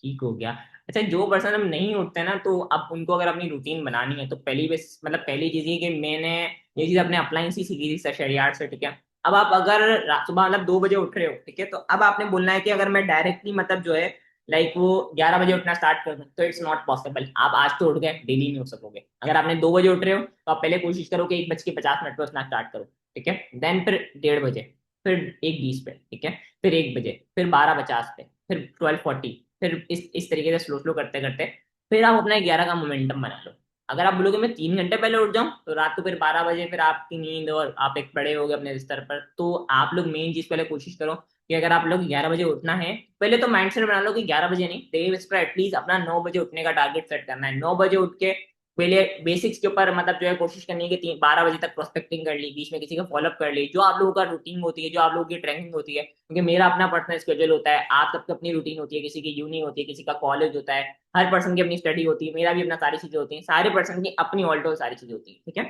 ठीक हो गया। अच्छा, जो पर्सन हम नहीं उठते ना, तो अब उनको अगर अपनी रूटीन बनानी है तो पहली बेस मतलब पहली चीज ये कि मैंने ये चीज अपने अपलाइन से सीखी थी शरियार से, ठीक है। अब आप अगर सुबह मतलब 2 बजे उठ रहे हो, ठीक है, तो अब आपने बोलना है कि अगर मैं डायरेक्टली मतलब जो है लाइक वो 11 बजे उठना स्टार्ट कर दूं तो इट्स नॉट पॉसिबल। आप आज तो उठ गए, डेली नहीं उठ सकोगे। अगर आपने 2 बजे उठ रहे हो तो आप पहले कोशिश करो कि 1:50 पर उठना स्टार्ट करो, ठीक है। देन फिर 1:30 बजे, फिर 1:20 पे, ठीक है, फिर 1 बजे, फिर 12:50 पे, फिर 12:40, फिर इस तरीके से स्लो स्लो करते करते फिर आप अपना 11 का मोमेंटम बना लो। अगर आप बोलोगे मैं 3 घंटे पहले उठ जाऊं तो रात को फिर 12 बजे फिर आपकी नींद और आप एक पड़े होगे अपने बिस्तर पर। तो आप लोग मेन चीज पहले कोशिश करो कि अगर आप लोग 11 बजे उठना है, पहले तो माइंडसेट बना लो कि 11 बजे नहीं, डे पर एटलीस्ट अपना 9 बजे उठने का टारगेट सेट करना है। 9 बजे उठ के पहले बेसिक्स के ऊपर मतलब जो है कोशिश करनी है कि 12 बजे तक प्रोस्पेक्टिंग कर ली, बीच में किसी का फॉलोअप कर ली, जो आप लोगों का रूटीन होती है, जो आप लोगों की ट्रैकिंग होती है। क्योंकि मेरा अपना पर्सनल स्केड्यूल होता है, आप सबकी अपनी रूटीन होती है, किसी की यूनी होती है, किसी का कॉलेज होता है, हर पर्सन की अपनी स्टडी होती है, मेरा भी अपना सारी चीजें होती हैं, सारे पर्सन की अपनी ऑल्टो सारी चीजें होती है, ठीक है।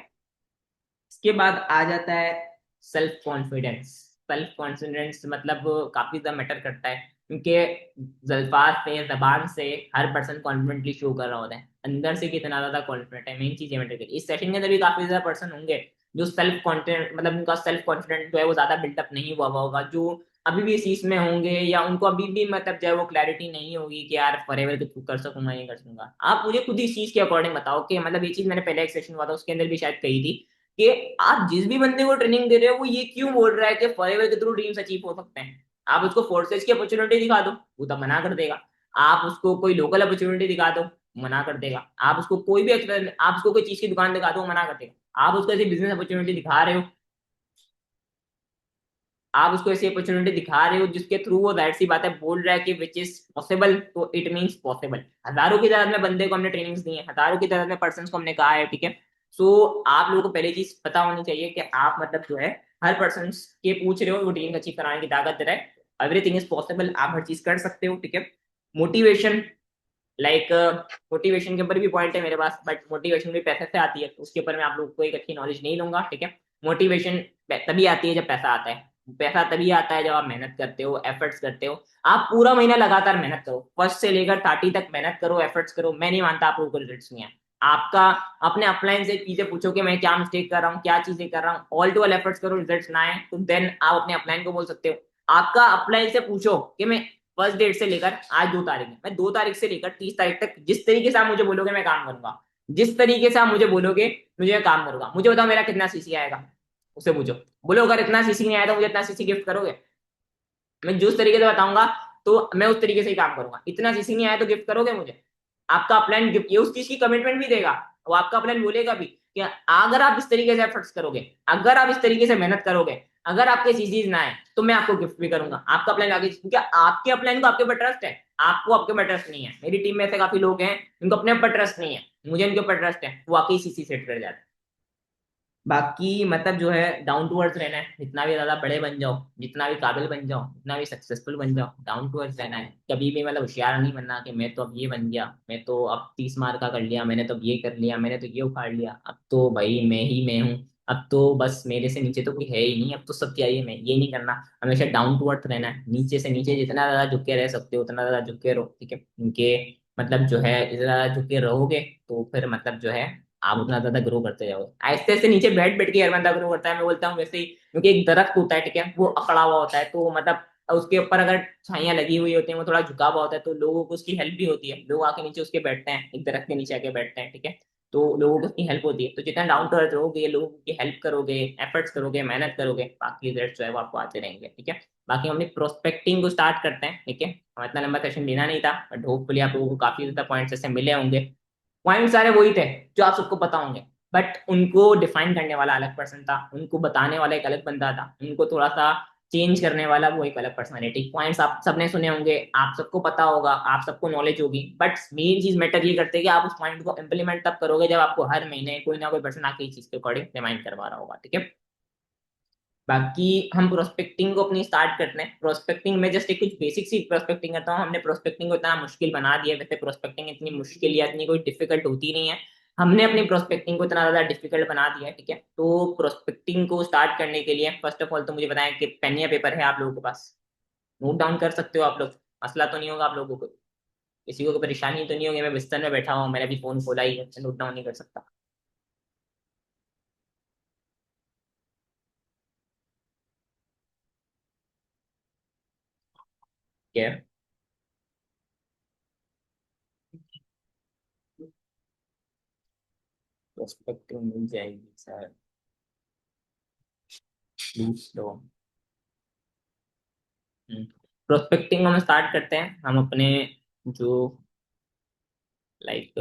इसके बाद आ जाता है सेल्फ कॉन्फिडेंस। सेल्फ कॉन्फिडेंस मतलब काफी ज्यादा मैटर करता है, क्योंकि जल्फाज से जबान से हर पर्सन कॉन्फिडेंटली शो कर रहा होता है, अंदर से कितना ज्यादा कॉन्फिडेंट है, मेन चीज ये मैटर करती है। इस सेशन के अंदर भी काफी ज्यादा पर्सन होंगे जो सेल्फ कॉन्फिडेंट मतलब उनका सेल्फ कॉन्फिडेंट जो है वो ज्यादा बिल्डअप नहीं हुआ होगा, जो अभी भी इस चीज में होंगे, या उनको अभी भी मतलब जो है वो क्लैरिटी नहीं होगी कि यार फॉरएवर के थ्रू कर सकूंगा नहीं कर सकूंगा। आप मुझे खुद इस चीज के अकॉर्डिंग बताओ कि मतलब ये चीज मैंने पहले एक सेशन हुआ था उसके अंदर भी शायद कही थी कि आप जिस भी बंदे को ट्रेनिंग दे रहे हो वो ये क्यों बोल रहा है कि फॉरएवर के थ्रू ड्रीम्स अचीव हो सकते हैं। आप उसको फोर्सेज की अपॉर्चुनिटी दिखा दो, वो तो मना कर देगा। आप उसको कोई लोकल अपॉर्चुनिटी दिखा दो, मना कर देगा। आप उसको कोई भी आप उसको कोई चीज की दुकान दिखा दो, मना कर देगा। आप उसको ऐसी बिजनेस अपॉर्चुनिटी दिखा रहे हो, आप उसको ऐसी अपॉर्चुनिटी दिखा रहे हो जिसके थ्रू वो जाहिर सी बात है बोल रहा है कि विच इज पॉसिबल, तो इट मींस पॉसिबल। हजारों की तादाद में बंदे को हमने ट्रेनिंग्स दी है, हजारों की तादाद में पर्सन को हमने कहा है, ठीक है। सो आप लोगों को पहले चीज पता होनी चाहिए कि आप मतलब जो है हर पर्सन के पूछ रहे हो, वो ड्रीम अचीव कराने की ताकत दे रहा है। एवरीथिंग इज पॉसिबल, आप हर चीज कर सकते हो, ठीक है। मोटिवेशन, लाइक मोटिवेशन के ऊपर भी पॉइंट है मेरे पास, बट मोटिवेशन भी पैसे से आती है, तो उसके ऊपर मैं आप लोगों को एक अच्छी नॉलेज नहीं दूंगा, ठीक है। मोटिवेशन तभी आती है जब पैसा आता है। पैसा तभी आता है जब आप मेहनत करते हो, एफर्ट्स करते हो। आप पूरा महीना लगातार मेहनत करो, फर्स्ट से लेकर 30 तक मेहनत करो, एफर्ट्स करो, मैं नहीं मानता आप लोगों को रिजल्ट्स नहीं आए। आपका अपने अपलाइन से चीजें पूछो कि मैं क्या मिस्टेक कर रहा हूँ, क्या चीजें कर रहा हूँ, ऑल टू ऑल एफर्ट्स करो, रिजल्ट्स ना आए तो देन आप अपने अपलाइन को बोल सकते हो। आपका अपलाइन से पूछो कि मैं फर्स्ट डेट से लेकर आज 2 तारीख है, मैं 2 तारीख से लेकर 30 तारीख तक जिस तरीके से आप मुझे बोलोगे मैं काम करूंगा। जिस तरीके से आप मुझे बोलोगे मुझे मैं काम करूंगा। मुझे बताओ मेरा कितना सीसी आएगा, उसे पूछो। बोलो अगर इतना सीसी नहीं आया तो मुझे इतना सीसी गिफ्ट करोगे। मैं जिस तरीके से बताऊंगा तो मैं उस तरीके से ही काम करूंगा। इतना सीसी नहीं आया तो गिफ्ट करोगे मुझे। आपका प्लान गिफ्ट, ये उस चीज की कमिटमेंट भी देगा। वो आपका प्लान बोलेगा भी कि अगर आप इस तरीके से एफर्ट्स करोगे, अगर आप इस तरीके से मेहनत करोगे, अगर आपके सीसीज ना आए तो मैं आपको गिफ्ट भी करूंगा। आपका प्लान आगे, क्योंकि आपके अपलाइन को आपके ऊपर ट्रस्ट है, आपको आपके ऊपर ट्रस्ट नहीं है। मेरी टीम में से काफी लोग हैं उनको अपने ऊपर ट्रस्ट नहीं है, मुझे उनके ऊपर ट्रस्ट है, वो आके सीसी सेट कर जाते हैं। बाकी मतलब जो है डाउन टू अर्थ रहना है, जितना भी ज्यादा बड़े बन जाओ, जितना भी काबिल बन जाओ, जितना भी सक्सेसफुल बन जाओ, डाउन टू अर्थ रहना है। कभी भी मतलब होशियार नहीं बनना कि मैं तो अब ये बन गया, मैं तो अब 30 मार्क का कर लिया, मैंने तो अब ये कर लिया, मैंने तो ये उखाड़ लिया, अब तो भाई मैं ही मैं हूँ, अब तो बस मेरे से नीचे तो कोई है ही नहीं, अब तो सब क्या ही है, मैं ये नहीं करना। हमेशा डाउन टू अर्थ रहना है, नीचे से नीचे जितना ज्यादा झुक के रह सकते हो उतना ज्यादा झुक के रहो, ठीक है। उनके मतलब जो है इतना ज्यादा झुक के रहोगे तो फिर मतलब जो है आप उतना ज्यादा ग्रो करते जाओगे। ऐसे ऐसे नीचे बैठ बैठ के हर बंदा ग्रो करता है, मैं बोलता हूँ वैसे ही। क्योंकि एक दरख्त होता है, ठीक है, वो अकड़ा हुआ होता है, तो मतलब उसके ऊपर अगर छाइयां लगी हुई होती है, वो थोड़ा झुका हुआ होता है, तो लोगों को उसकी हेल्प भी होती है, लोग आके नीचे उसके बैठते हैं, एक दरख्त के नीचे आके बैठते हैं, ठीक है। तो लोगों को उसकी हेल्प होती है। तो जितना डाउन टू अर्थ रहोगे, लोगों की हेल्प करोगे, एफर्ट्स करोगे, मेहनत करोगे, बाकी रिजल्ट जो है वो आपको आते रहेंगे, ठीक है। बाकी हम अपनी प्रोस्पेक्टिंग को स्टार्ट करते हैं, ठीक है। और इतना लंबा सेशन लेना नहीं था, बट होपफुली आप लोगों को काफी ज्यादा पॉइंट्स ऐसे मिले होंगे। पॉइंट सारे वही थे जो आप सबको पता होंगे, बट उनको डिफाइन करने वाला अलग पर्सन था, उनको बताने वाला एक अलग बंदा था, उनको थोड़ा सा चेंज करने वाला वो एक अलग पर्सनालिटी। पॉइंट्स आप सबने सुने होंगे, आप सबको पता होगा, आप सबको नॉलेज होगी, बट मेन चीज मैटर ये करते हैं कि आप उस पॉइंट को इम्प्लीमेंट तब करोगे जब आपको हर महीने कोई ना कोई पर्सन आके इस चीज के अकॉर्डिंग रिमाइंड करवा रहा होगा, ठीक है। बाकी हम प्रोस्पेक्टिंग को अपनी स्टार्ट करते हैं। प्रोस्पेक्टिंग में जस्ट एक कुछ बेसिक सी प्रोस्पेक्टिंग करता हूँ। हमने प्रोस्पेक्टिंग को इतना मुश्किल बना दिया, वैसे प्रोस्पेक्टिंग इतनी मुश्किल या इतनी कोई डिफिकल्ट होती नहीं है। हमने अपनी प्रोस्पेक्टिंग को इतना ज्यादा डिफिकल्ट बना दिया है, ठीक है। तो प्रोस्पेक्टिंग को स्टार्ट करने के लिए फर्स्ट ऑफ ऑल तो मुझे बताएं कि पेन या पेपर है आप लोगों के पास? नोट डाउन कर सकते हो आप लोग? मसला तो नहीं होगा आप लोगों को? किसी को कोई परेशानी तो नहीं होगी? मैं बिस्तर में बैठा हूँ, मैंने अभी फोन खोला ही है, नोट डाउन नहीं कर सकता? क्या है? प्रोस्पेक्टिंग मिल जाएगी सर, प्लीज लो। प्रोस्पेक्टिंग हम स्टार्ट करते हैं। हम अपने जो लाइक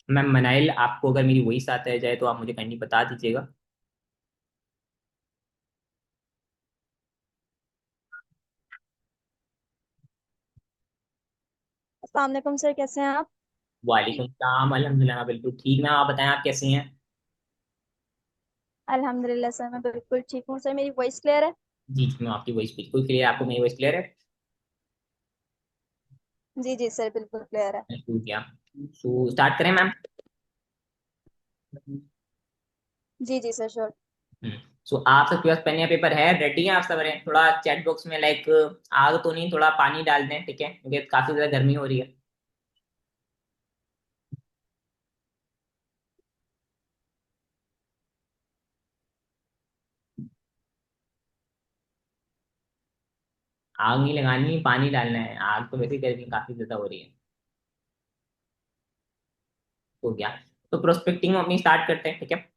मैम मनाइल, आपको अगर मेरी वॉइस आता है जाए तो आप मुझे काइंडली बता दीजिएगा। अस्सलाम वालेकुम सर, कैसे हैं आप? वालेकुम सलाम, अल्हम्दुलिल्लाह मैं बिल्कुल ठीक। मैं, आप बताएं आप कैसी हैं? अल्हम्दुलिल्लाह सर, मैं बिल्कुल ठीक हूँ। सर मेरी वॉइस क्लियर है? जी जी, मैं आपकी वॉइस बिल्कुल क्लियर है। आपको मेरी वॉइस क्लियर है? जी जी सर, बिल्कुल क्लियर है। ठीक है, सो स्टार्ट करें मैम? जी जी सर, श्योर। सो आप सबके पास पेन या पेपर है? रेडी हैं आप सब? रहे थोड़ा चैट बॉक्स में लाइक आग तो नहीं, थोड़ा पानी डाल दें, ठीक है, क्योंकि काफी ज्यादा गर्मी हो रही है। आग नहीं लगानी, पानी डालना है। आग तो वैसे ही गर्मी काफी ज्यादा हो रही है। हो गया। तो प्रोस्पेक्टिंग अपनी स्टार्ट करते हैं, ठीक है।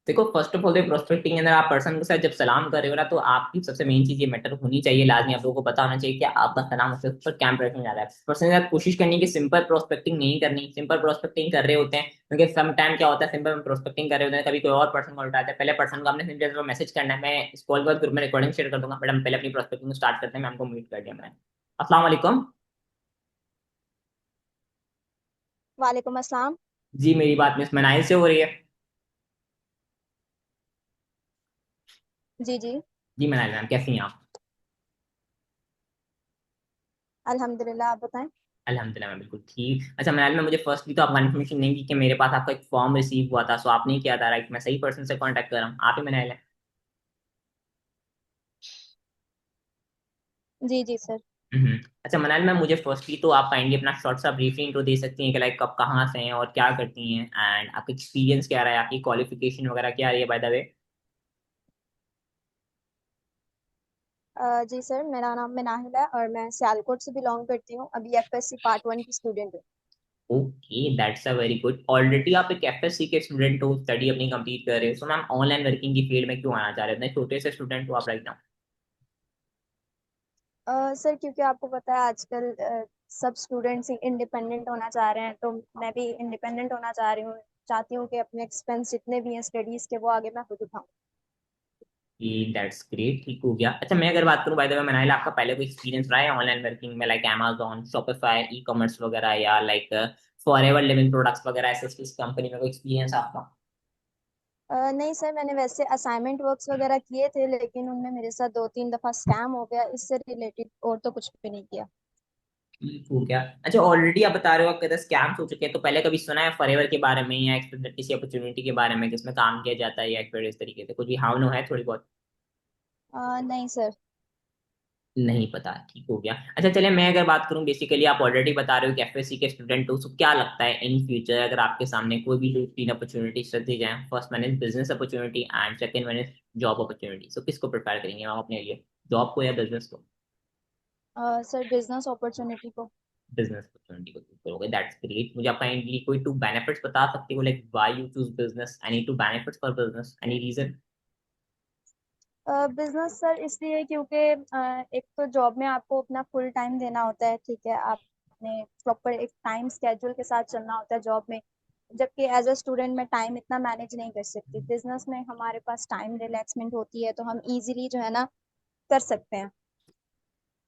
देखो फर्स्ट ऑफ ऑल प्रोस्पेक्टिंग के अंदर आप पर्सन के साथ जब सलाम कर रहे हो ना, तो आपकी सबसे मेन चीज ये मैटर होनी चाहिए, लाजमी आप लोगों को पता होना चाहिए कि आपका सलाम उसके ऊपर क्या इंप्रेशन जा रहा है। पर्सन के साथ कोशिश करनी कि सिंपल प्रोस्पेक्टिंग नहीं करनी। सिंपल प्रोस्पेक्टिंग कर रहे होते हैं क्योंकि सम टाइम क्या होता है, सिंपल प्रोस्पेक्टिंग कर रहे होते हैं, कभी कोई और पर्सन कॉल उठाता है, पहले पर्सन को आपने सिंपल मैसेज करना है। मैं इस कॉल के बाद ग्रुप में रिकॉर्डिंग शेयर कर दूंगा, बट हम पहले अपनी प्रोस्पेक्टिंग को स्टार्ट करते हैं। मैं हमको म्यूट कर दिया मैंने। अस्सलाम वालेकुम। वालेकुम अस्सलाम। जी मेरी बात मिस मनाइल से हो रही है। जी जी। जी मनाइल मैम कैसी हैं आप? अल्हम्दुलिल्लाह, आप बताएं। अल्हम्दुलिल्लाह मैं बिल्कुल ठीक। अच्छा मनाइल मैम, मुझे फर्स्टली तो आप कंफर्मेशन देंगी कि मेरे पास आपका एक फॉर्म रिसीव हुआ था, सो आपने किया था राइट? मैं सही पर्सन से कांटेक्ट कर रहा हूँ? आप ही मनाइल है? जी जी सर। हम्म। अच्छा मनाइल मैम, मुझे फर्स्टली तो आप काइंडली अपना शॉर्ट सा ब्रीफली इंट्रो दे सकती हैं कि लाइक कब कहाँ से हैं और क्या करती हैं, एंड आपका एक्सपीरियंस क्या रहा है, आपकी क्वालिफिकेशन वगैरह क्या रही है बाय द वे? जी सर, मेरा नाम मिनाहिल है और मैं सियालकोट से बिलोंग करती हूँ। अभी एफएससी पार्ट 1 की स्टूडेंट हूँ। Okay that's a very good. Already आप एक एफएससी के स्टूडेंट हो, स्टडी अपनी कंप्लीट कर रहे हो, सो मैम ऑनलाइन वर्किंग की फील्ड में क्यों आना चाह रहे हो? इतने छोटे से स्टूडेंट हो आप राइट नाउ। सर, क्योंकि आपको पता है आजकल सब स्टूडेंट्स इंडिपेंडेंट होना चाह रहे हैं, तो मैं भी इंडिपेंडेंट होना चाह रही हूँ। चाहती हूँ कि अपने एक्सपेंस जितने भी हैं स्टडीज़ के, वो आगे मैं खुद उठाऊँ। दैट्स ग्रेट, ठीक हो गया। अच्छा मैं अगर बात करूं बाय द वे मनाइल, आपका पहले कोई एक्सपीरियंस रहा है ऑनलाइन वर्किंग में, like Amazon, Shopify, e commerce वगैरह, या लाइक फॉरएवर लिविंग प्रोडक्ट्स वगैरह, ऐसे किस कंपनी में कोई एक्सपीरियंस आपका? नहीं सर, मैंने वैसे असाइनमेंट वर्क्स वगैरह किए थे, लेकिन उनमें मेरे साथ 2-3 दफ़ा स्कैम हो गया। इससे रिलेटेड और तो कुछ भी नहीं किया। ठीक हो गया। अच्छा ऑलरेडी आप बता रहे हो आपके स्कैम्स हो चुके हैं, तो पहले कभी सुना है फॉरएवर के बारे में या किसी अपॉर्चुनिटी के बारे में जिसमें काम किया जाता है, या फिर इस तरीके से कुछ भी हाव नो है थोड़ी बहुत? नहीं सर। नहीं पता, ठीक हो गया। अच्छा चलिए मैं अगर बात करूं, बेसिकली आप ऑलरेडी बता रहे हो कि एफएससी के स्टूडेंट हो, तो क्या लगता है इन फ्यूचर अगर आपके सामने कोई भी दो तीन अपॉर्चुनिटी रख दी जाए, फर्स्ट मैंने बिजनेस अपॉर्चुनिटी एंड सेकंड मैंने जॉब अपॉर्चुनिटी, सो किसको प्रिफर करेंगे आप अपने लिए, जॉब को या बिजनेस को? सर, बिजनेस अपॉर्चुनिटी को। बिजनेस अपॉर्चुनिटी को चूज करोगे, दैट्स ग्रेट। मुझे आप काइंडली कोई टू बेनिफिट्स बता सकते हो, like why you choose business, any two benefits for business, any reason? Business sir इसलिए क्योंकि एक तो जॉब में आपको अपना फुल टाइम देना होता है, ठीक है। आपने प्रॉपर एक टाइम स्केड्यूल के साथ चलना होता है जॉब में, जबकि एज अ स्टूडेंट मैं टाइम इतना मैनेज नहीं कर सकती। बिजनेस में हमारे पास टाइम रिलैक्समेंट होती है, तो हम इजीली जो है ना कर सकते हैं।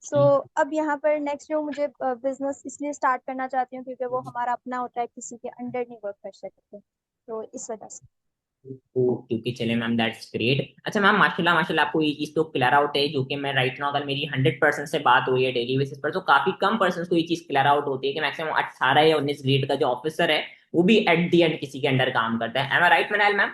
सो अब यहाँ पर नेक्स्ट जो मुझे बिजनेस इसलिए स्टार्ट करना चाहती हूँ क्योंकि वो हमारा अपना होता है, किसी के अंडर नहीं वर्क कर सकते, तो इस वजह से। ओके ओके चले मैम, दैट्स ग्रेट। अच्छा मैम माशाल्लाह माशाल्लाह, आपको ये चीज तो क्लियर आउट है, जो कि मैं राइट नाउ अगर मेरी 100% से बात हो रही है डेली बेसिस पर, तो काफी कम पर्सन को ये चीज क्लियर आउट होती है कि मैक्सिमम 18 या 19 ग्रेड का जो ऑफिसर है वो भी एट दी एंड किसी के अंडर काम करता है। एम आई राइट मनाइल मैम?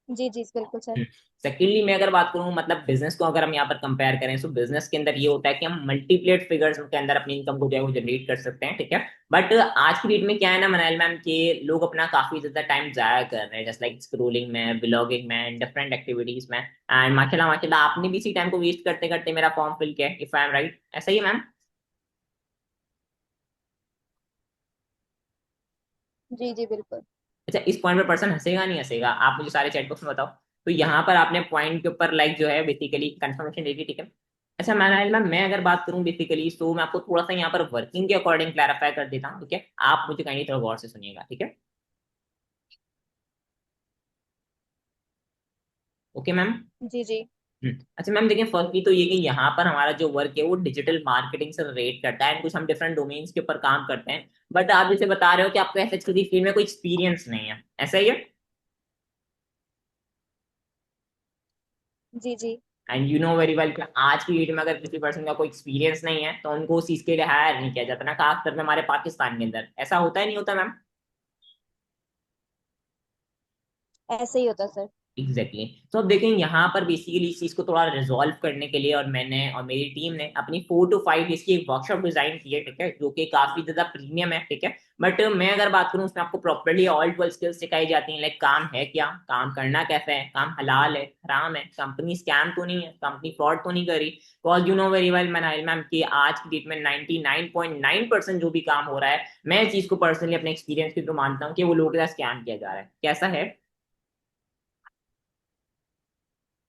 जी जी बिल्कुल सर। सेकेंडली मैं अगर बात करूं, मतलब बिजनेस को अगर हम यहाँ पर कंपेयर करें, तो बिजनेस के अंदर ये होता है कि हम मल्टीप्लेट फिगर्स के अंदर अपनी इनकम को जो है वो जनरेट कर सकते हैं, ठीक है। बट आज की डेट में क्या है ना मनाइल मैम, कि लोग अपना काफी ज्यादा टाइम जाया कर रहे हैं, जस्ट लाइक स्क्रोलिंग में, ब्लॉगिंग में, डिफरेंट एक्टिविटीज में, एंड माशाल्लाह माशाल्लाह आपने भी इसी टाइम को वेस्ट करते करते मेरा फॉर्म फिल किया, इफ आई एम राइट, ऐसा ही है मैम? जी जी बिल्कुल। अच्छा इस पॉइंट पे पर्सन हंसेगा नहीं हंसेगा, आप मुझे सारे चैट बॉक्स में बताओ। तो यहाँ पर आपने पॉइंट के ऊपर लाइक जो है बेसिकली कंफर्मेशन दे दी, ठीक है। अच्छा मैं अगर बात करूँ बेसिकली, तो मैं आपको थोड़ा सा यहाँ पर वर्किंग के अकॉर्डिंग क्लैरिफाई कर देता हूँ, ठीक है। आप मुझे कहीं थोड़ा गौर से सुनिएगा, ठीक है। Okay ma'am. जी जी। अच्छा मैम देखिए, फर्स्टली तो ये कि यहाँ पर हमारा जो वर्क है वो डिजिटल मार्केटिंग से रिलेट करता है, एंड कुछ हम डिफरेंट डोमेन्स के ऊपर काम करते हैं। बट आप जैसे बता रहे हो कि आपको ऐसे किसी फील्ड में कोई एक्सपीरियंस नहीं है, ऐसा ही है? जी जी। And you know very well कि आज की डेट में अगर किसी पर्सन का कोई एक्सपीरियंस नहीं है तो उनको उस चीज के लिए हायर नहीं किया जाता ना, खासकर में हमारे पाकिस्तान के अंदर ऐसा होता है नहीं होता मैम? ऐसे ही होता सर। एग्जैक्टली तो अब देखें यहाँ पर बेसिकली इस चीज को थोड़ा रिजॉल्व करने के लिए, और मैंने और मेरी टीम ने अपनी 4 to 5 डेज की एक वर्कशॉप डिजाइन की है, ठीक है, जो कि काफी ज्यादा प्रीमियम है, ठीक है। बट मैं अगर बात करूँ, उसमें आपको प्रॉपर्ली ऑल 12 स्किल्स सिखाई जाती हैं, लाइक काम है क्या, काम करना कैसे है, काम हलाल है हराम है, कंपनी स्कैम तो नहीं है, कंपनी फ्रॉड तो नहीं करी, because you know very well Manail ma'am कि आज की डेट में 99.9% जो भी काम हो रहा है, मैं इस चीज को पर्सनली अपने एक्सपीरियंस के थ्रू मानता हूँ कि वो लोगों के साथ स्कैम किया जा रहा है, कैसा है?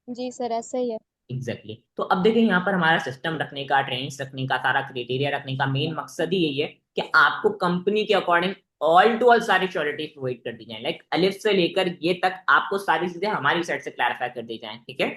जी सर, ऐसे ही है। एग्जैक्टली तो अब देखिए यहाँ पर हमारा सिस्टम रखने का, ट्रेनिंग्स रखने का, सारा क्राइटेरिया रखने का मेन मकसद ही यही है कि आपको कंपनी के अकॉर्डिंग ऑल टू ऑल सारी श्योरिटीज प्रोवाइड कर दी जाए, लाइक अलिफ से लेकर ये तक आपको सारी चीजें हमारी साइड से क्लैरिफाई कर दी जाए, ठीक है।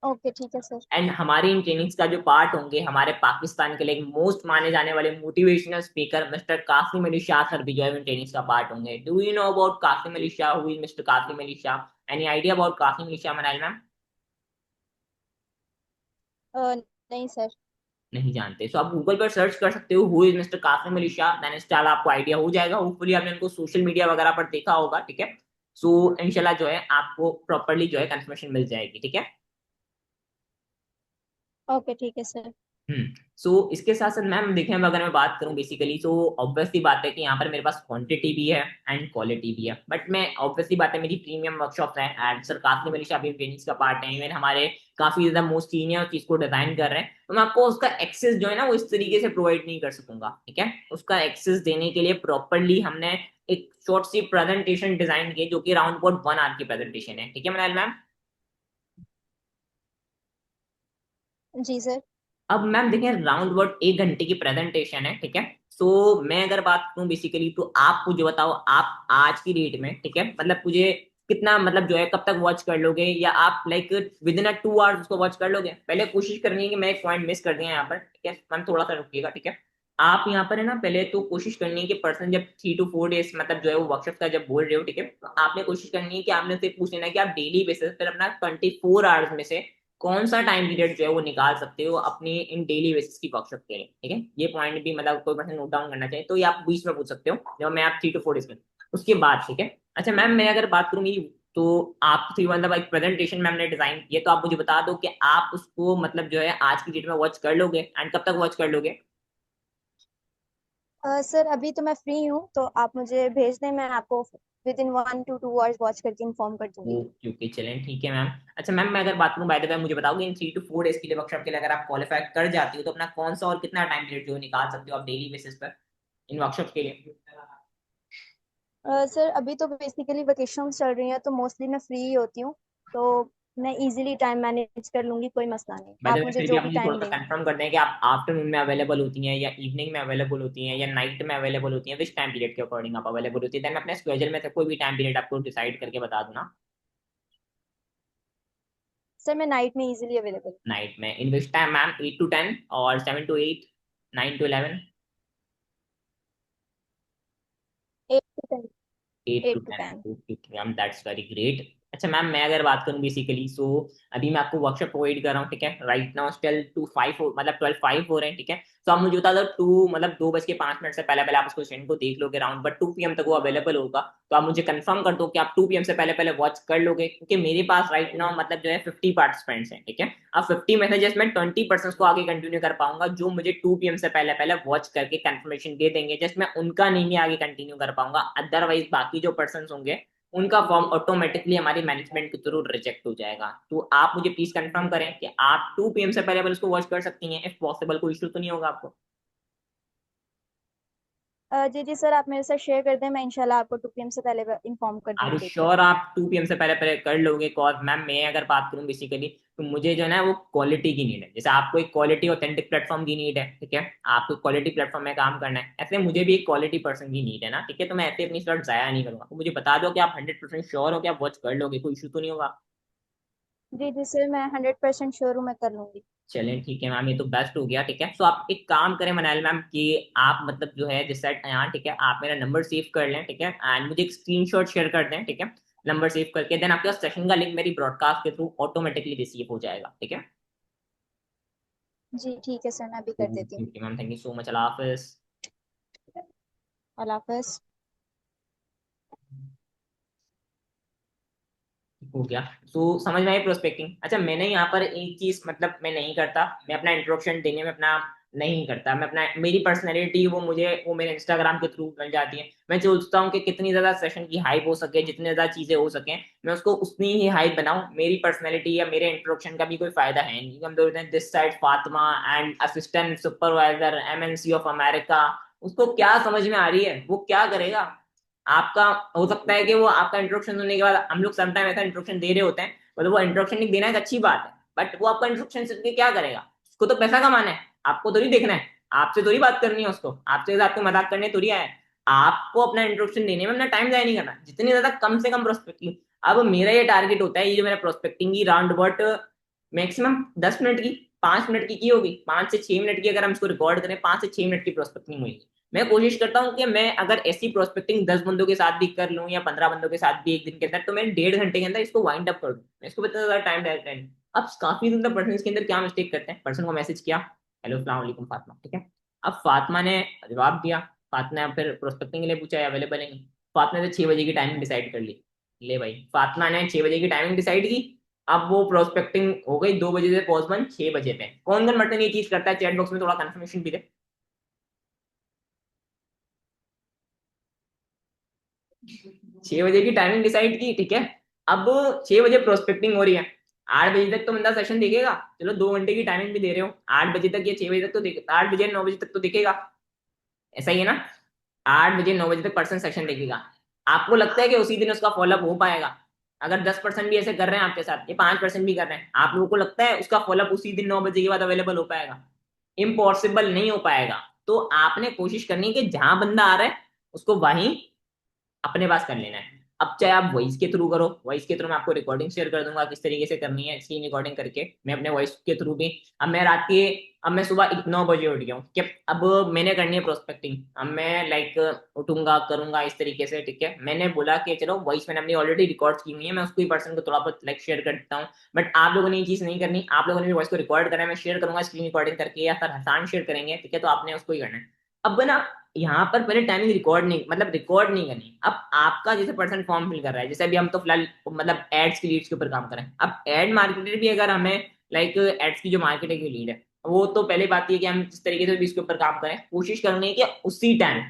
ओके ठीक है सर। एंड हमारी इन ट्रेनिंग्स का जो पार्ट होंगे, हमारे पाकिस्तान के लिए मोस्ट माने जाने वाले motivational speaker mister Qasim Ali Shah sir भी जो है इन ट्रेनिंग्स का पार्ट होंगे। Do you know about Kasim Ali Shah? Who is mister Qasim Ali Shah? Any idea about Kasim Ali Shah Manail ma'am? नहीं सर। नहीं जानते? सो आप गूगल पर सर्च कर सकते हो who is mister Qasim Ali Shah, then इंशाल्लाह आपको आइडिया हो जाएगा। होपफुली आपने उनको सोशल मीडिया वगैरह पर देखा होगा, ठीक है। सो इंशाल्लाह जो है आपको प्रॉपरली जो है कंफर्मेशन मिल जाएगी, ठीक है। ओके ठीक है सर। सो इसके साथ साथ मैम देखें, अब अगर मैं बात करूं बेसिकली, तो ऑब्वियसली बात है कि यहाँ पर मेरे पास क्वांटिटी भी है एंड क्वालिटी भी है। बट मैं ऑब्वियसली बात है, मेरी प्रीमियम वर्कशॉप है एंड सर काफी मेरी शादी ट्रेनिंग्स का पार्ट है, इवन हमारे काफी ज्यादा मोस्ट सीनियर चीज को डिजाइन कर रहे हैं, तो मैं आपको उसका एक्सेस जो है ना वो इस तरीके से प्रोवाइड नहीं कर सकूंगा, ठीक है। उसका एक्सेस देने के लिए प्रॉपरली हमने एक शॉर्ट सी प्रेजेंटेशन डिजाइन की जो कि राउंड अबाउट 1 आवर की प्रेजेंटेशन है, ठीक है मनाल मैम। जी सर। अब मैम देखिए, राउंड अबाउट 1 घंटे की प्रेजेंटेशन है, ठीक है। सो मैं अगर बात करूं बेसिकली, तो आप मुझे बताओ, आप आज की डेट में, ठीक है, मतलब मुझे कितना, मतलब जो है कब तक वॉच कर लोगे, या आप लाइक विद इन 2 आवर्स उसको वॉच कर लोगे? पहले कोशिश करनी है कि मैं एक पॉइंट मिस कर दिया यहाँ पर, ठीक है मैम, थोड़ा सा रुकिएगा, ठीक है। आप यहाँ पर है ना, पहले तो कोशिश करनी है कि पर्सन जब 3 to 4 डेज मतलब जो है वो वर्कशॉप का जब बोल रहे हो, ठीक है, तो आपने कोशिश करनी है कि आपने उससे पूछ लेना है कि आप डेली बेसिस पर अपना 24 आवर्स में से कौन सा टाइम पीरियड जो है वो निकाल सकते हो अपनी इन डेली बेसिस की वर्कशॉप के लिए, ठीक है। ये पॉइंट भी मतलब कोई पर्सन नोट डाउन करना चाहिए, तो ये आप बीच में पूछ सकते हो जब मैं आप 3 to 4 डेज में उसके बाद, ठीक है। अच्छा मैम, मैं अगर बात करूँ मेरी, तो आप थ्री मतलब एक प्रेजेंटेशन मैम ने डिजाइन की है, तो आप मुझे बता दो कि आप उसको मतलब जो है आज की डेट में वॉच कर लोगे एंड कब तक वॉच कर लोगे? सर अभी तो मैं फ्री हूँ, तो आप मुझे भेज दें, मैं आपको with in 1 to 2 hours watch करके इन्फॉर्म कर दूंगी। ओके ओके, चलें ठीक है मैम। अच्छा मैम, मैं अगर बात करूँ बाय द वे, मुझे बताओगे इन 3 to 4 डेज के लिए वर्कशॉप के लिए अगर आप क्वालिफाई कर जाती हो, तो अपना कौन सा और कितना टाइम पीरियड जो है निकाल सकते हो आप डेली बेसिस पर इन वर्कशॉप के लिए? सर अभी तो बेसिकली वेकेशन चल रही है, तो मोस्टली मैं फ्री ही होती हूँ, तो मैं इजीली टाइम मैनेज कर लूंगी, कोई मसला नहीं, बाय द आप वे, मुझे फिर भी जो आप भी मुझे थोड़ा टाइम सा देंगे। कंफर्म कर दें कि आप आफ्टरनून में अवेलेबल होती हैं या इवनिंग में अवेलेबल होती हैं या नाइट में अवेलेबल होती हैं, विच टाइम पीरियड के अकॉर्डिंग आप अवेलेबल होती है, देन मैं अपने स्केड्यूल में से कोई भी टाइम पीरियड आपको डिसाइड करके बता दूँ ना। सर मैं नाइट में इजीली अवेलेबल। नाइट में इन विच टाइम मैम? 8 to 10 और 7 to 8, 9 to 11? 8 to 10। 8 to eight to 10 ten okay ma'am, that's very great. अच्छा मैम, मैं अगर बात करूं बेसिकली, सो अभी मैं आपको वर्कशॉप प्रोवाइड कर रहा हूँ, ठीक है। राइट नाउ स्टिल 2:05 मतलब 12:05 हो रहे हैं, ठीक है। तो आप मुझे बता दो, 2 मतलब 2:05 से पहले पहले आप उसको स्टूडेंट को देख लोगे राउंड, बट 2 PM तक वो अवेलेबल होगा। तो आप मुझे कंफर्म कर दो कि आप 2 PM से पहले पहले वॉच कर लोगे, क्योंकि मेरे पास राइट नाउ मतलब जो है 50 पार्टिसिपेंट्स हैं, ठीक है। अब 50 मैसेजेस में 20% को आगे कंटिन्यू कर पाऊंगा, जो मुझे 2 PM से पहले पहले वॉच करके कंफर्मेशन दे देंगे, जस्ट मैं उनका नहीं ही आगे कंटिन्यू कर पाऊंगा। अदरवाइज बाकी जो पर्सन होंगे उनका फॉर्म ऑटोमेटिकली हमारी मैनेजमेंट के थ्रू रिजेक्ट हो जाएगा। तो आप मुझे प्लीज कंफर्म करें कि आप 2 PM से पहले पहले उसको वॉच कर सकती हैं, इफ पॉसिबल, कोई इशू तो नहीं होगा आपको? जी जी सर, आप मेरे साथ शेयर कर दें, मैं इंशाल्लाह आपको 2 PM से पहले इन्फॉर्म कर आर यू दूंगी। श्योर आप 2 PM से पहले पहले कर लोगे? कॉज मैम मैं अगर बात करूं बेसिकली, तो मुझे जो है ना वो क्वालिटी की नीड है, जैसे आपको एक क्वालिटी ऑथेंटिक प्लेटफॉर्म की नीड है, ठीक है, आपको क्वालिटी प्लेटफॉर्म में काम करना है, ऐसे मुझे भी एक क्वालिटी पर्सन की नीड है ना, ठीक है। तो मैं ऐसे अपनी स्लॉट जाया नहीं करूंगा, तो मुझे बता दो कि आप 100% श्योर हो कि आप वॉच कर लोगे, कोई इशू तो नहीं होगा? जी जी सर, मैं 100% श्योर हूँ, मैं कर लूंगी। चलें ठीक है मैम, ये तो बेस्ट हो गया, ठीक है। सो आप एक काम करें मनाल मैम कि आप मतलब जो है जिस साइड यहाँ, ठीक है, आप मेरा नंबर सेव कर लें, ठीक है, एंड मुझे एक स्क्रीनशॉट शेयर कर दें, ठीक है, नंबर सेव करके, देन आपके सेशन का लिंक मेरी ब्रॉडकास्ट के थ्रू ऑटोमेटिकली रिसीव हो जाएगा, ठीक है। जी ठीक है सर, मैं अभी कर देती हूँ। Okay ma'am, thank you so much, अल्लाह हाफिज। अल्लाह हाफ़िज़। हो गया। सो समझ में आई प्रोस्पेक्टिंग? अच्छा, मैंने यहाँ पर एक चीज मतलब मैं नहीं करता, मैं अपना इंट्रोडक्शन देने में अपना नहीं करता, मैं अपना मेरी पर्सनैलिटी वो मुझे वो मेरे इंस्टाग्राम के थ्रू बन जाती है। मैं सोचता हूँ कि कितनी ज्यादा सेशन की हाइप हो सके, जितनी ज्यादा चीजें हो सके, मैं उसको उतनी ही हाइप बनाऊं। मेरी पर्सनैलिटी या मेरे इंट्रोडक्शन का भी कोई फायदा है नहीं। हम बोलते हैं this side Fatima and assistant supervisor MNC of America, उसको क्या समझ में आ रही है? वो क्या करेगा? आपका हो सकता है कि वो आपका इंट्रोडक्शन सुनने के बाद, हम लोग समटाइम ऐसा इंट्रोडक्शन दे रहे होते हैं, मतलब वो इंट्रोडक्शन देना एक अच्छी बात है, बट वो आपका इंट्रोडक्शन सुन के क्या करेगा? उसको तो पैसा कमाना है, आपको तो नहीं देखना है, आपसे थोड़ी बात करनी है उसको, आपसे आपको मजाक करने थोड़ी आया है। आपको अपना इंट्रोडक्शन देने में अपना टाइम जाया नहीं करना, जितनी ज्यादा कम से कम प्रोस्पेक्टिंग। अब मेरा ये टारगेट होता है, ये जो मेरा प्रोस्पेक्टिंग की राउंड अबाउट मैक्सिमम 10 मिनट की, 5 मिनट की होगी, 5 से 6 मिनट की अगर हम इसको रिकॉर्ड करें, 5 से 6 मिनट की प्रोस्पेक्टिंग हुई। मैं कोशिश करता हूँ कि मैं अगर ऐसी प्रोस्पेक्टिंग 10 बंदों के साथ भी कर लूँ या 15 बंदों के साथ भी एक दिन के अंदर, तो मैं 1.5 घंटे के अंदर इसको वाइंड अप कर दूँ। मैं इसको पता ज्यादा टाइम टाइम। अब काफी ज्यादा पर्सन इसके अंदर क्या मिस्टेक करते हैं, पर्सन को मैसेज किया, हेलो अस्सलाम वालेकुम फातिमा, ठीक है। अब फातिमा ने जवाब दिया, फातिमा ने फिर प्रोस्पेक्टिंग के लिए पूछा अवेलेबल है नहीं, फातिमा ने 6 बजे की टाइमिंग डिसाइड कर ली। ले भाई, फातिमा ने 6 बजे की टाइमिंग डिसाइड की। अब वो प्रोस्पेक्टिंग हो गई 2 बजे से पॉस्टपोन 6 बजे पे। कौन कौन मर्टन ये चीज करता है, चैट बॉक्स में थोड़ा कंफर्मेशन भी दे। 6 बजे की टाइमिंग डिसाइड की, ठीक है। अब 6 बजे प्रोस्पेक्टिंग हो रही है, 8 बजे तक तो बंदा सेशन देखेगा। चलो 2 घंटे की टाइमिंग भी दे रहे हो, 8 बजे तक या 6 बजे तक तो देख, 8 बजे 9 बजे तक तो देखेगा, ऐसा ही है ना। 8 बजे 9 बजे तक पर्सन सेशन देखेगा। आपको लगता है कि उसी दिन उसका फॉलोअप हो पाएगा? अगर 10% भी ऐसे कर रहे हैं आपके साथ, ये 5% भी कर रहे हैं, आप लोगों को लगता है उसका फॉलोअप उसी दिन 9 बजे के बाद अवेलेबल हो पाएगा? इम्पॉसिबल, नहीं हो पाएगा। तो आपने कोशिश करनी है कि जहां बंदा आ रहा है उसको वहीं अपने पास कर लेना है। अब चाहे आप वॉइस के थ्रू करो, वॉइस के थ्रू मैं आपको रिकॉर्डिंग शेयर कर दूंगा किस तरीके से करनी है, स्क्रीन रिकॉर्डिंग करके मैं अपने वॉइस के थ्रू भी। अब मैं रात के, अब मैं सुबह 9 बजे उठ गया हूँ, ठीक है। अब मैंने करनी है प्रोस्पेक्टिंग, अब मैं लाइक उठूंगा करूंगा इस तरीके से, ठीक है। मैंने बोला कि चलो वॉइस मैंने अपनी ऑलरेडी रिकॉर्ड की हुई है, मैं उसको ही पर्सन को थोड़ा बहुत लाइक शेयर कर देता हूँ। बट आप लोगों ने ये चीज नहीं करनी, आप लोगों ने भी वॉइस को रिकॉर्ड करना है, मैं शेयर करूंगा स्क्रीन रिकॉर्डिंग करके, या फिर हसान शेयर करेंगे, ठीक है। तो आपने उसको ही करना है। अब ना, यहाँ पर पहले टाइमिंग रिकॉर्ड नहीं, मतलब रिकॉर्ड नहीं करनी। अब आपका जैसे पर्सन फॉर्म फिल कर रहा है, जैसे अभी हम तो फिलहाल मतलब एड्स की लीड्स के ऊपर काम कर रहे हैं। अब एड मार्केटर भी अगर हमें लाइक एड्स की जो मार्केटिंग की लीड है, वो तो पहले बात ये कि हम जिस तरीके से भी इसके ऊपर काम करें, कोशिश करनी है कि उसी टाइम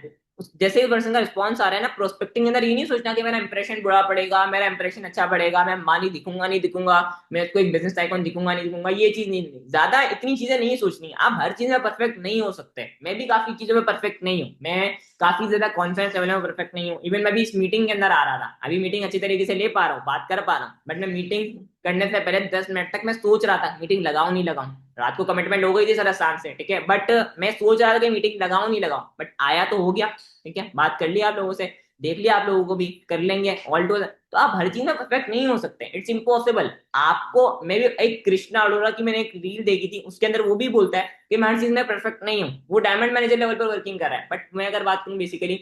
जैसे ही पर्सन का रिस्पॉन्स आ रहा है ना, प्रोस्पेक्टिंग के अंदर ये नहीं सोचना कि मेरा इंप्रेशन बुरा पड़ेगा, मेरा इंप्रेशन अच्छा पड़ेगा, मैं मानी दिखूंगा नहीं दिखूंगा, मैं उसको एक बिजनेस आइकॉन दिखूंगा नहीं दिखूंगा, ये चीज नहीं, ज्यादा इतनी चीजें नहीं सोचनी। आप हर चीज में परफेक्ट नहीं हो सकते, मैं भी काफी चीजों में परफेक्ट नहीं हूँ, मैं काफी ज्यादा कॉन्फिडेंस लेवल में परफेक्ट नहीं हूँ। इवन मैं भी इस मीटिंग के अंदर आ रहा था, अभी मीटिंग अच्छी तरीके से ले पा रहा हूँ, बात कर पा रहा हूँ, बट मैं मीटिंग करने से पहले 10 मिनट तक मैं सोच रहा था मीटिंग लगाऊं नहीं लगाऊं। रात को कमिटमेंट हो गई थी सर आसान से, ठीक है, बट मैं सोच रहा था कि मीटिंग लगाऊं नहीं लगाऊं, बट आया तो हो गया, ठीक है। बात कर लिया आप लोगों से, देख लिया आप लोगों को भी, कर लेंगे ऑल टू। तो आप हर चीज में परफेक्ट नहीं हो सकते, इट्स इम्पॉसिबल। आपको, मैं भी एक कृष्णा अरोड़ा की मैंने एक रील देखी थी, उसके अंदर वो भी बोलता है कि मैं हर चीज में परफेक्ट नहीं हूँ। वो डायमंड मैनेजर लेवल पर वर्किंग कर रहा है, बट मैं अगर बात करूं बेसिकली,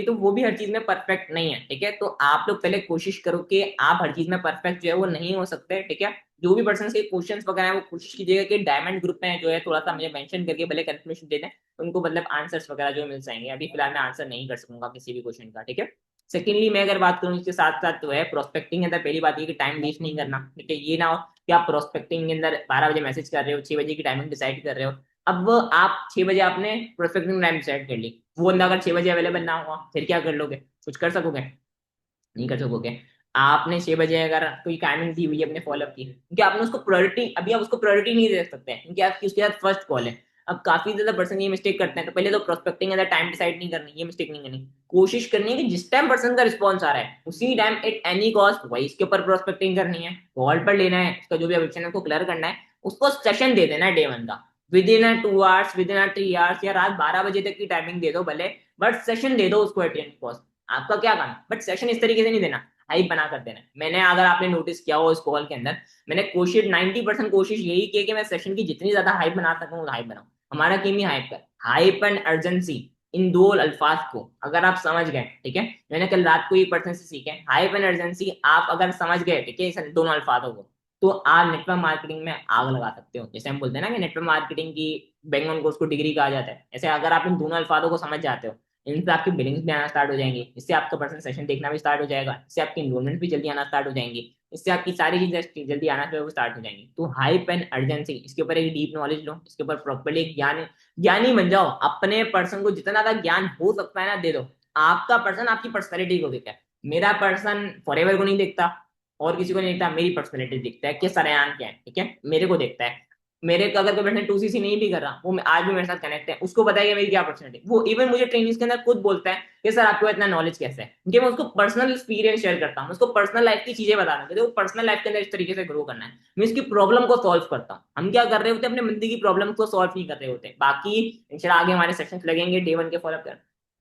तो वो भी हर चीज में परफेक्ट नहीं है, ठीक है। तो आप लोग पहले कोशिश करो कि आप हर चीज में परफेक्ट जो है वो नहीं हो सकते, ठीक है। जो भी पर्सन के क्वेश्चंस वगैरह है वो कोशिश कीजिएगा कि डायमंड ग्रुप में जो है थोड़ा सा मुझे मेंशन करके भले कंफर्मेशन दे दें, उनको मतलब आंसर्स वगैरह जो मिल जाएंगे। अभी फिलहाल मैं आंसर नहीं कर सकूंगा किसी भी क्वेश्चन का, ठीक है। सेकेंडली मैं अगर बात करूँ इसके साथ साथ जो है प्रोस्पेक्टिंग के अंदर, पहली बात ये कि टाइम वेस्ट नहीं करना, ठीक है। ये ना हो कि आप प्रोस्पेक्टिंग के अंदर 12 बजे मैसेज कर रहे हो, 6 बजे की टाइमिंग डिसाइड कर रहे हो। अब आप 6 बजे आपने प्रोस्पेक्टिंग टाइम डिसाइड कर ली, वो बंदा अगर 6 बजे अवेलेबल ना हुआ, फिर क्या कर लोगे? कुछ कर सकोगे? नहीं कर सकोगे। आपने 6 बजे अगर कोई टाइमिंग दी हुई है अपने फॉलोअप की, क्योंकि आपने उसको प्रायोरिटी, अभी आप उसको प्रायोरिटी नहीं दे सकते हैं क्योंकि आपकी उसके साथ फर्स्ट कॉल है। अब काफी ज्यादा पर्सन ये मिस्टेक करते हैं, तो पहले तो प्रोस्पेक्टिंग अंदर टाइम डिसाइड नहीं करनी, ये मिस्टेक नहीं करनी। कोशिश करनी है कि जिस टाइम पर्सन का रिस्पॉन्स आ रहा है उसी टाइम एट एनी कॉस्ट वही इसके ऊपर प्रोस्पेक्टिंग करनी है, कॉल पर लेना है, उसका जो भी ऑब्जेक्शन है उसको क्लियर करना है, उसको सेशन दे देना है डे 1 का, with in 2 hours, with in 3 hours, या रात 12 बजे तक की टाइमिंग दे दो भले, बट सेशन दे दो उसको एट एनी कॉस्ट। आपका क्या काम है, बट सेशन इस तरीके से नहीं देना, हाइप बना कर देना। मैंने, अगर आपने नोटिस किया हो इस कॉल के अंदर, मैंने कोशिश 90% कोशिश यही की कि मैं सेशन की जितनी ज्यादा हाइप बना सकूं हाइप बनाऊं। हमारा गेम ही हाइप कर, हाइप एंड अर्जेंसी, इन दो अल्फाज को अगर आप समझ गए, ठीक है। मैंने कल रात को एक पर्सन से सीखे, हाइप एंड अर्जेंसी आप अगर समझ गए, ठीक है, इस दोनों अल्फाजों को, तो आप नेटवर्क मार्केटिंग में आग लगा सकते हो। जैसे हम बोलते हैं ना कि नेटवर्क मार्केटिंग की बैंगन कोर्स को डिग्री कहा जाता है, ऐसे अगर आप इन दोनों अल्फाजों को समझ जाते हो, इनसे आपकी बिलिंग्स भी आना स्टार्ट हो जाएंगी, इससे आपका पर्सनल सेशन देखना भी स्टार्ट हो जाएगा, इससे आपकी इन्रोलमेंट भी जल्दी आना स्टार्ट हो जाएंगी, इससे आपकी सारी चीजें जल्दी आना जो है वो स्टार्ट हो जाएंगी। तो हाइप एंड अर्जेंसी, इसके ऊपर एक डीप नॉलेज लो, इसके ऊपर प्रॉपर्ली ज्ञान, ज्ञानी बन जाओ, अपने पर्सन को जितना ज्यादा ज्ञान हो सकता है ना दे दो। आपका पर्सन आपकी पर्सनैलिटी को देखता है, मेरा पर्सन फॉरएवर को नहीं देखता और किसी को नहीं देखता, मेरी पर्सनैलिटी देखता है कि सरेआन क्या है, ठीक है, मेरे को देखता है। मेरे को अगर कोई पर्सन 2CC नहीं भी कर रहा, वो आज भी मेरे साथ कनेक्ट है, उसको बताइए मेरी क्या पर्सनैलिटी, वो इवन मुझे ट्रेनिंग के अंदर खुद बोलता है कि सर आपको इतना नॉलेज कैसे है, क्योंकि मैं उसको पर्सनल एक्सपीरियंस शेयर करता हूँ, उसको पर्सनल लाइफ की चीजें बताना है, पर्सनल लाइफ के अंदर इस तरीके से ग्रो करना है, मैं इसकी प्रॉब्लम को सॉल्व करता हूँ। हम क्या कर रहे होते हैं, अपने बंदे की प्रॉब्लम को सॉल्व नहीं कर रहे होते। बाकी इंशाल्लाह आगे हमारे सेशंस लगेंगे डे 1 के फॉलोअप कर,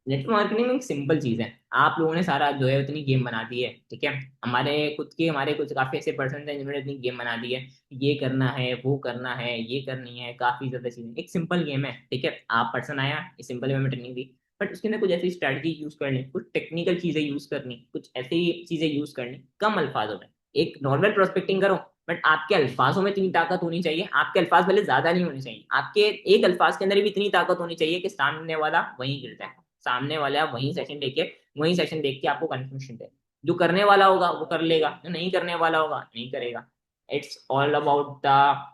नेटवर्क मार्केटिंग में एक सिंपल चीज है। आप लोगों ने सारा जो है इतनी गेम बना दी है, ठीक है। हमारे कुछ काफी ऐसे पर्सन हैं जिन्होंने इतनी गेम बना दी है, ये करना है, वो करना है, ये करनी है, काफी ज्यादा चीजें। एक सिंपल गेम है, ठीक है। आप पर्सन आया, इस सिंपल वे में ट्रेनिंग दी, बट उसके अंदर कुछ ऐसी स्ट्रेटजी यूज करनी, कुछ टेक्निकल चीजें यूज करनी, कुछ ऐसी चीजें यूज करनी कम अल्फाजों में। एक नॉर्मल प्रोस्पेक्टिंग करो, बट आपके अल्फाजों में इतनी ताकत होनी चाहिए, आपके अल्फाज भले ज्यादा नहीं होने चाहिए, आपके एक अल्फाज के अंदर भी इतनी ताकत होनी चाहिए कि सामने वाला वहीं गिर जाए, सामने वाला वहीं सेशन देख के आपको कंफर्मेशन दे। जो करने वाला होगा वो कर लेगा, जो नहीं करने वाला होगा नहीं करेगा। इट्स ऑल अबाउट द,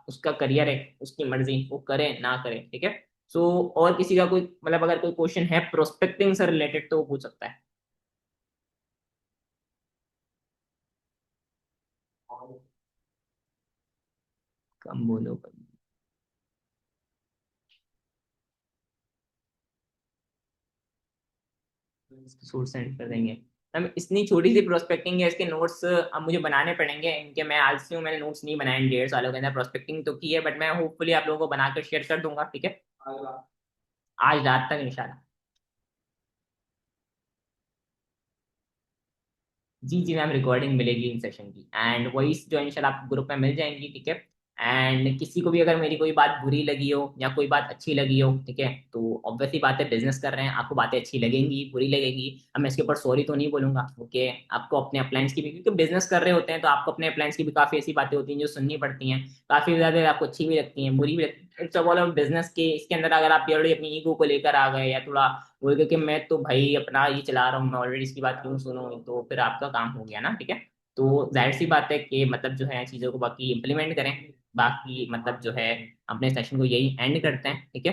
उसका करियर है, उसकी मर्जी, वो करे ना करे, ठीक है। सो और किसी का कोई मतलब अगर कोई क्वेश्चन है प्रोस्पेक्टिंग से रिलेटेड तो वो पूछ सकता है। कम बोलो, सोर्स सेंड कर देंगे। हम इतनी छोटी सी प्रोस्पेक्टिंग है, इसके नोट्स अब मुझे बनाने पड़ेंगे इनके। मैं आलसी हूँ, मैंने नोट्स नहीं बनाए इन 1.5 सालों के अंदर। प्रोस्पेक्टिंग तो की है, बट मैं होपफुली आप लोगों को बनाकर शेयर कर दूंगा, ठीक है, आज रात तक इंशाल्लाह। जी जी मैम, रिकॉर्डिंग मिलेगी इन सेशन की, एंड वॉइस जो इंशाल्लाह आपको ग्रुप में मिल जाएंगी, ठीक है। एंड किसी को भी अगर मेरी कोई बात बुरी लगी हो या कोई बात अच्छी लगी हो, ठीक है, तो ऑब्वियसली बात है, बिजनेस कर रहे हैं, आपको बातें अच्छी लगेंगी, बुरी लगेगी। अब मैं इसके ऊपर सॉरी तो नहीं बोलूंगा, ओके। आपको अपने अपलाइंस की भी, क्योंकि बिजनेस कर रहे होते हैं तो आपको अपने अपलाइंस की भी काफी ऐसी बातें होती हैं जो सुननी पड़ती हैं, काफी ज्यादा आपको अच्छी भी लगती हैं, बुरी भी लगती हैं। इट्स ऑल बिजनेस के इसके अंदर अगर आप प्योरली अपनी ईगो को लेकर आ गए या थोड़ा बोल के कि मैं तो भाई अपना ये चला रहा हूँ, मैं ऑलरेडी इसकी बात क्यों सुनूं, तो फिर आपका काम हो गया ना, ठीक है। तो जाहिर सी बात है कि मतलब जो है चीज़ों को बाकी इम्प्लीमेंट करें। बाकी मतलब जो है अपने सेशन को यही एंड करते हैं, ठीक है।